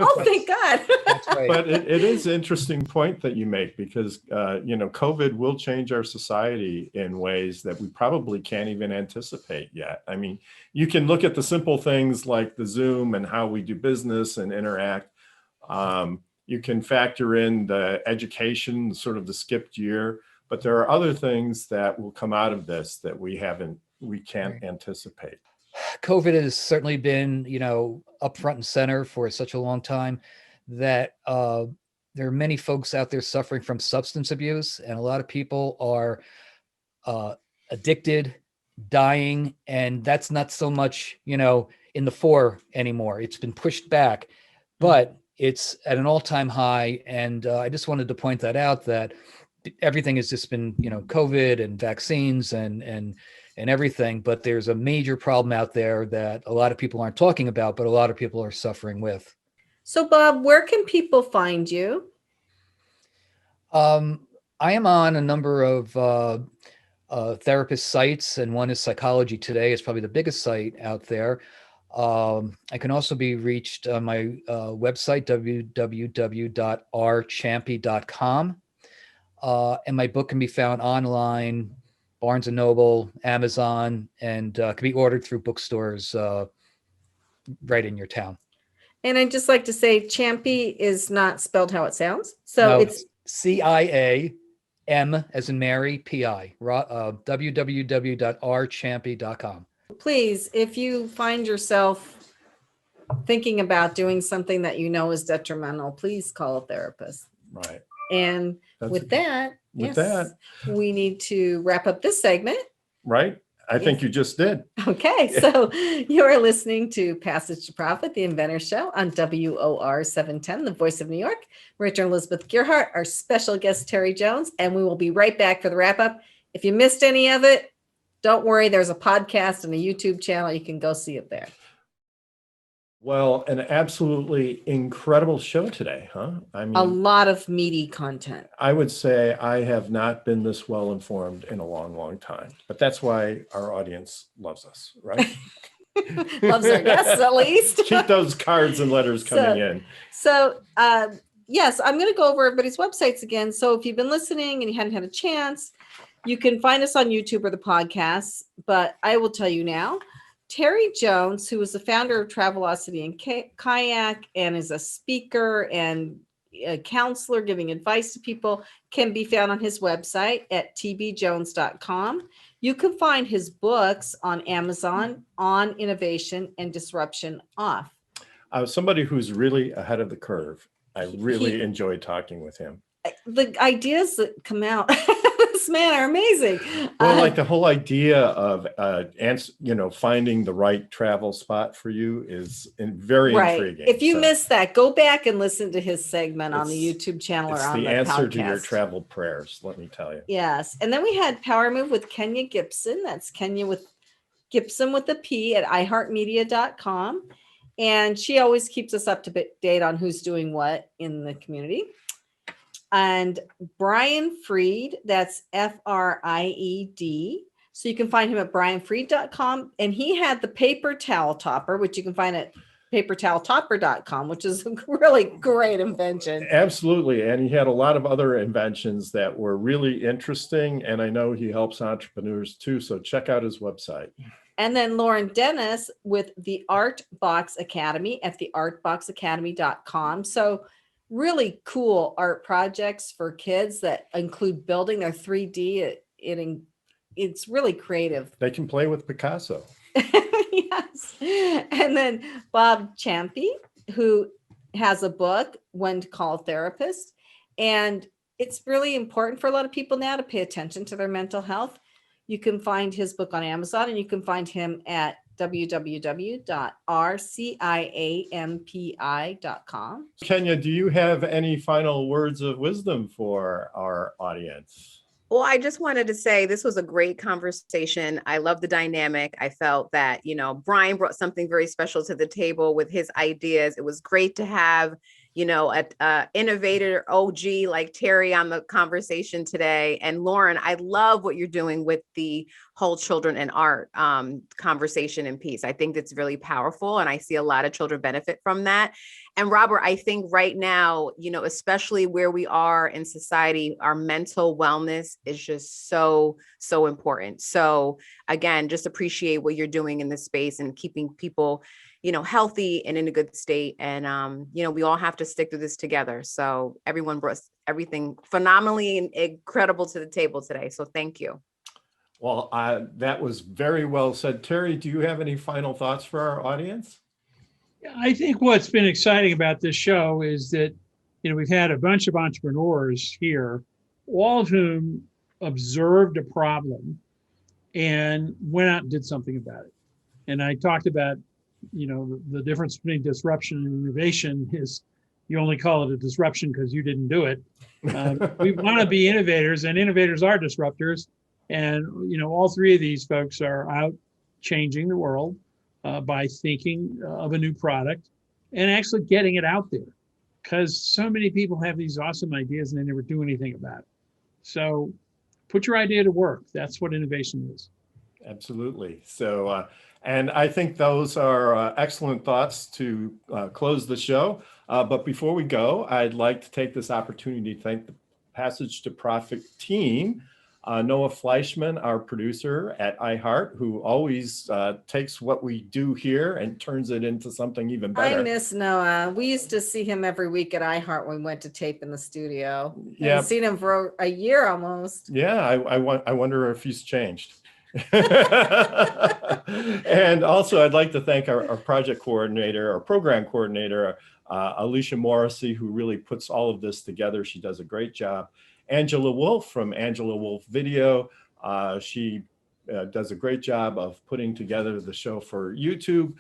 Oh, thank God. That's right. But it is an interesting point that you make, because, COVID will change our society in ways that we probably can't even anticipate yet. I mean, you can look at the simple things like the Zoom and how we do business and interact. You can factor in the education, sort of the skipped year. But there are other things that will come out of this that we can't anticipate. COVID has certainly been, up front and center for such a long time that there are many folks out there suffering from substance abuse, and a lot of people are addicted, dying, and that's not so much, in the fore anymore. It's been pushed back, but it's at an all-time high. And I just wanted to point that out, that everything has just been, COVID and vaccines and everything, but there's a major problem out there that a lot of people aren't talking about, but a lot of people are suffering with. So, Bob, where can people find you? I am on a number of therapist sites, and one is Psychology Today. It's probably the biggest site out there. I can also be reached on my website, www.rchampy.com. And my book can be found online, Barnes & Noble, Amazon, and can be ordered through bookstores right in your town. And I'd just like to say Champy is not spelled how it sounds. So No, it's CIAM as in Mary, PI, www.rchampy.com. please, if you find yourself thinking about doing something that you know is detrimental, please call a therapist. Right. And with that, we need to wrap up this segment. Right. I think you just did. Okay, so you are listening to Passage to Profit, the Inventor Show on WOR 710, the Voice of New York. Richard Elizabeth Gearhart, our special guest, Terry Jones, and we will be right back for the wrap up. If you missed any of it, don't worry. There's a podcast and a YouTube channel. You can go see it there. Well, an absolutely incredible show today, huh? I mean, A lot of meaty content. I would say I have not been this well informed in a long, long time, but that's why our audience loves us, right? Loves our guests, at least. Keep those cards and letters coming in. So, yes, I'm going to go over everybody's websites again. So if you've been listening and you hadn't had a chance, you can find us on YouTube or the podcast. But I will tell you now, Terry Jones, who is the founder of Travelocity and Kayak and is a speaker and a counselor giving advice to people, can be found on his website at tbjones.com. You can find his books on Amazon, On Innovation and Disruption Off. Somebody who's really ahead of the curve. I really enjoyed talking with him. The ideas that come out this man are amazing. Well, like the whole idea of finding the right travel spot for you is very intriguing. If you missed that, go back and listen to his segment on the YouTube channel or on the podcast. It's the answer to your travel prayers, let me tell you. Yes. And then we had Power Move with Kenya Gibson. That's Kenya with Gibson with a P at iheartmedia.com. And she always keeps us up to date on who's doing what in the community. And Brian Freed, that's Fried. So you can find him at brianfreed.com. And he had the paper towel topper, which you can find at papertoweltopper.com, which is a really great invention. Absolutely. And he had a lot of other inventions that were really interesting. And I know he helps entrepreneurs too. So check out his website. And then Lauren Dennis with the Art Box Academy at theartboxacademy.com. So really cool art projects for kids that include building their 3D. It's really creative. They can play with Picasso. Yes. And then Bob Champy, who has a book, When to Call a Therapist. And it's really important for a lot of people now to pay attention to their mental health. You can find his book on Amazon, and you can find him at www.rciampi.com. Kenya, do you have any final words of wisdom for our audience? Well, I just wanted to say this was a great conversation. I love the dynamic. I felt that, Brian brought something very special to the table with his ideas. It was great to have, an innovator OG like Terry on the conversation today. And Lauren, I love what you're doing with the whole children and art conversation and piece. I think it's really powerful. And I see a lot of children benefit from that. And Robert, I think right now, especially where we are in society, our mental wellness is just so, so important. So again, just appreciate what you're doing in this space and keeping people, healthy and in a good state. And, we all have to stick through this together. So everyone brought everything phenomenally and incredible to the table today. So thank you. Well, that was very well said. Terry, do you have any final thoughts for our audience? I think what's been exciting about this show is that, we've had a bunch of entrepreneurs here, all of whom observed a problem and went out and did something about it. And I talked about, the difference between disruption and innovation is you only call it a disruption because you didn't do it. We want to be innovators, and innovators are disruptors. And, all three of these folks are out changing the world by thinking of a new product and actually getting it out there, because so many people have these awesome ideas and they never do anything about it. So put your idea to work. That's what innovation is. Absolutely. So, and I think those are excellent thoughts to close the show. But before we go, I'd like to take this opportunity to thank the Passage to Profit team. Noah Fleischman, our producer at iHeart, who always takes what we do here and turns it into something even better. I miss Noah. We used to see him every week at iHeart when we went to tape in the studio. Yeah. I've seen him for a year almost. Yeah, I wonder if he's changed. And also, I'd like to thank our project coordinator, our program coordinator, Alicia Morrissey, who really puts all of this together. She does a great job. Angela Wolf from Angela Wolf Video. She does a great job of putting together the show for YouTube.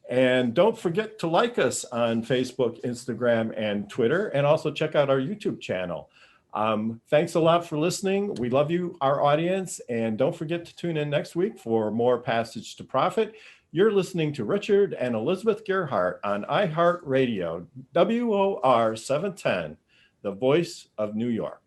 And don't forget to like us on Facebook, Instagram, and Twitter, and also check out our YouTube channel. Thanks a lot for listening. We love you, our audience, and don't forget to tune in next week for more Passage to Profit. You're listening to Richard and Elizabeth Gerhardt on iHeartRadio, WOR 710, the voice of New York.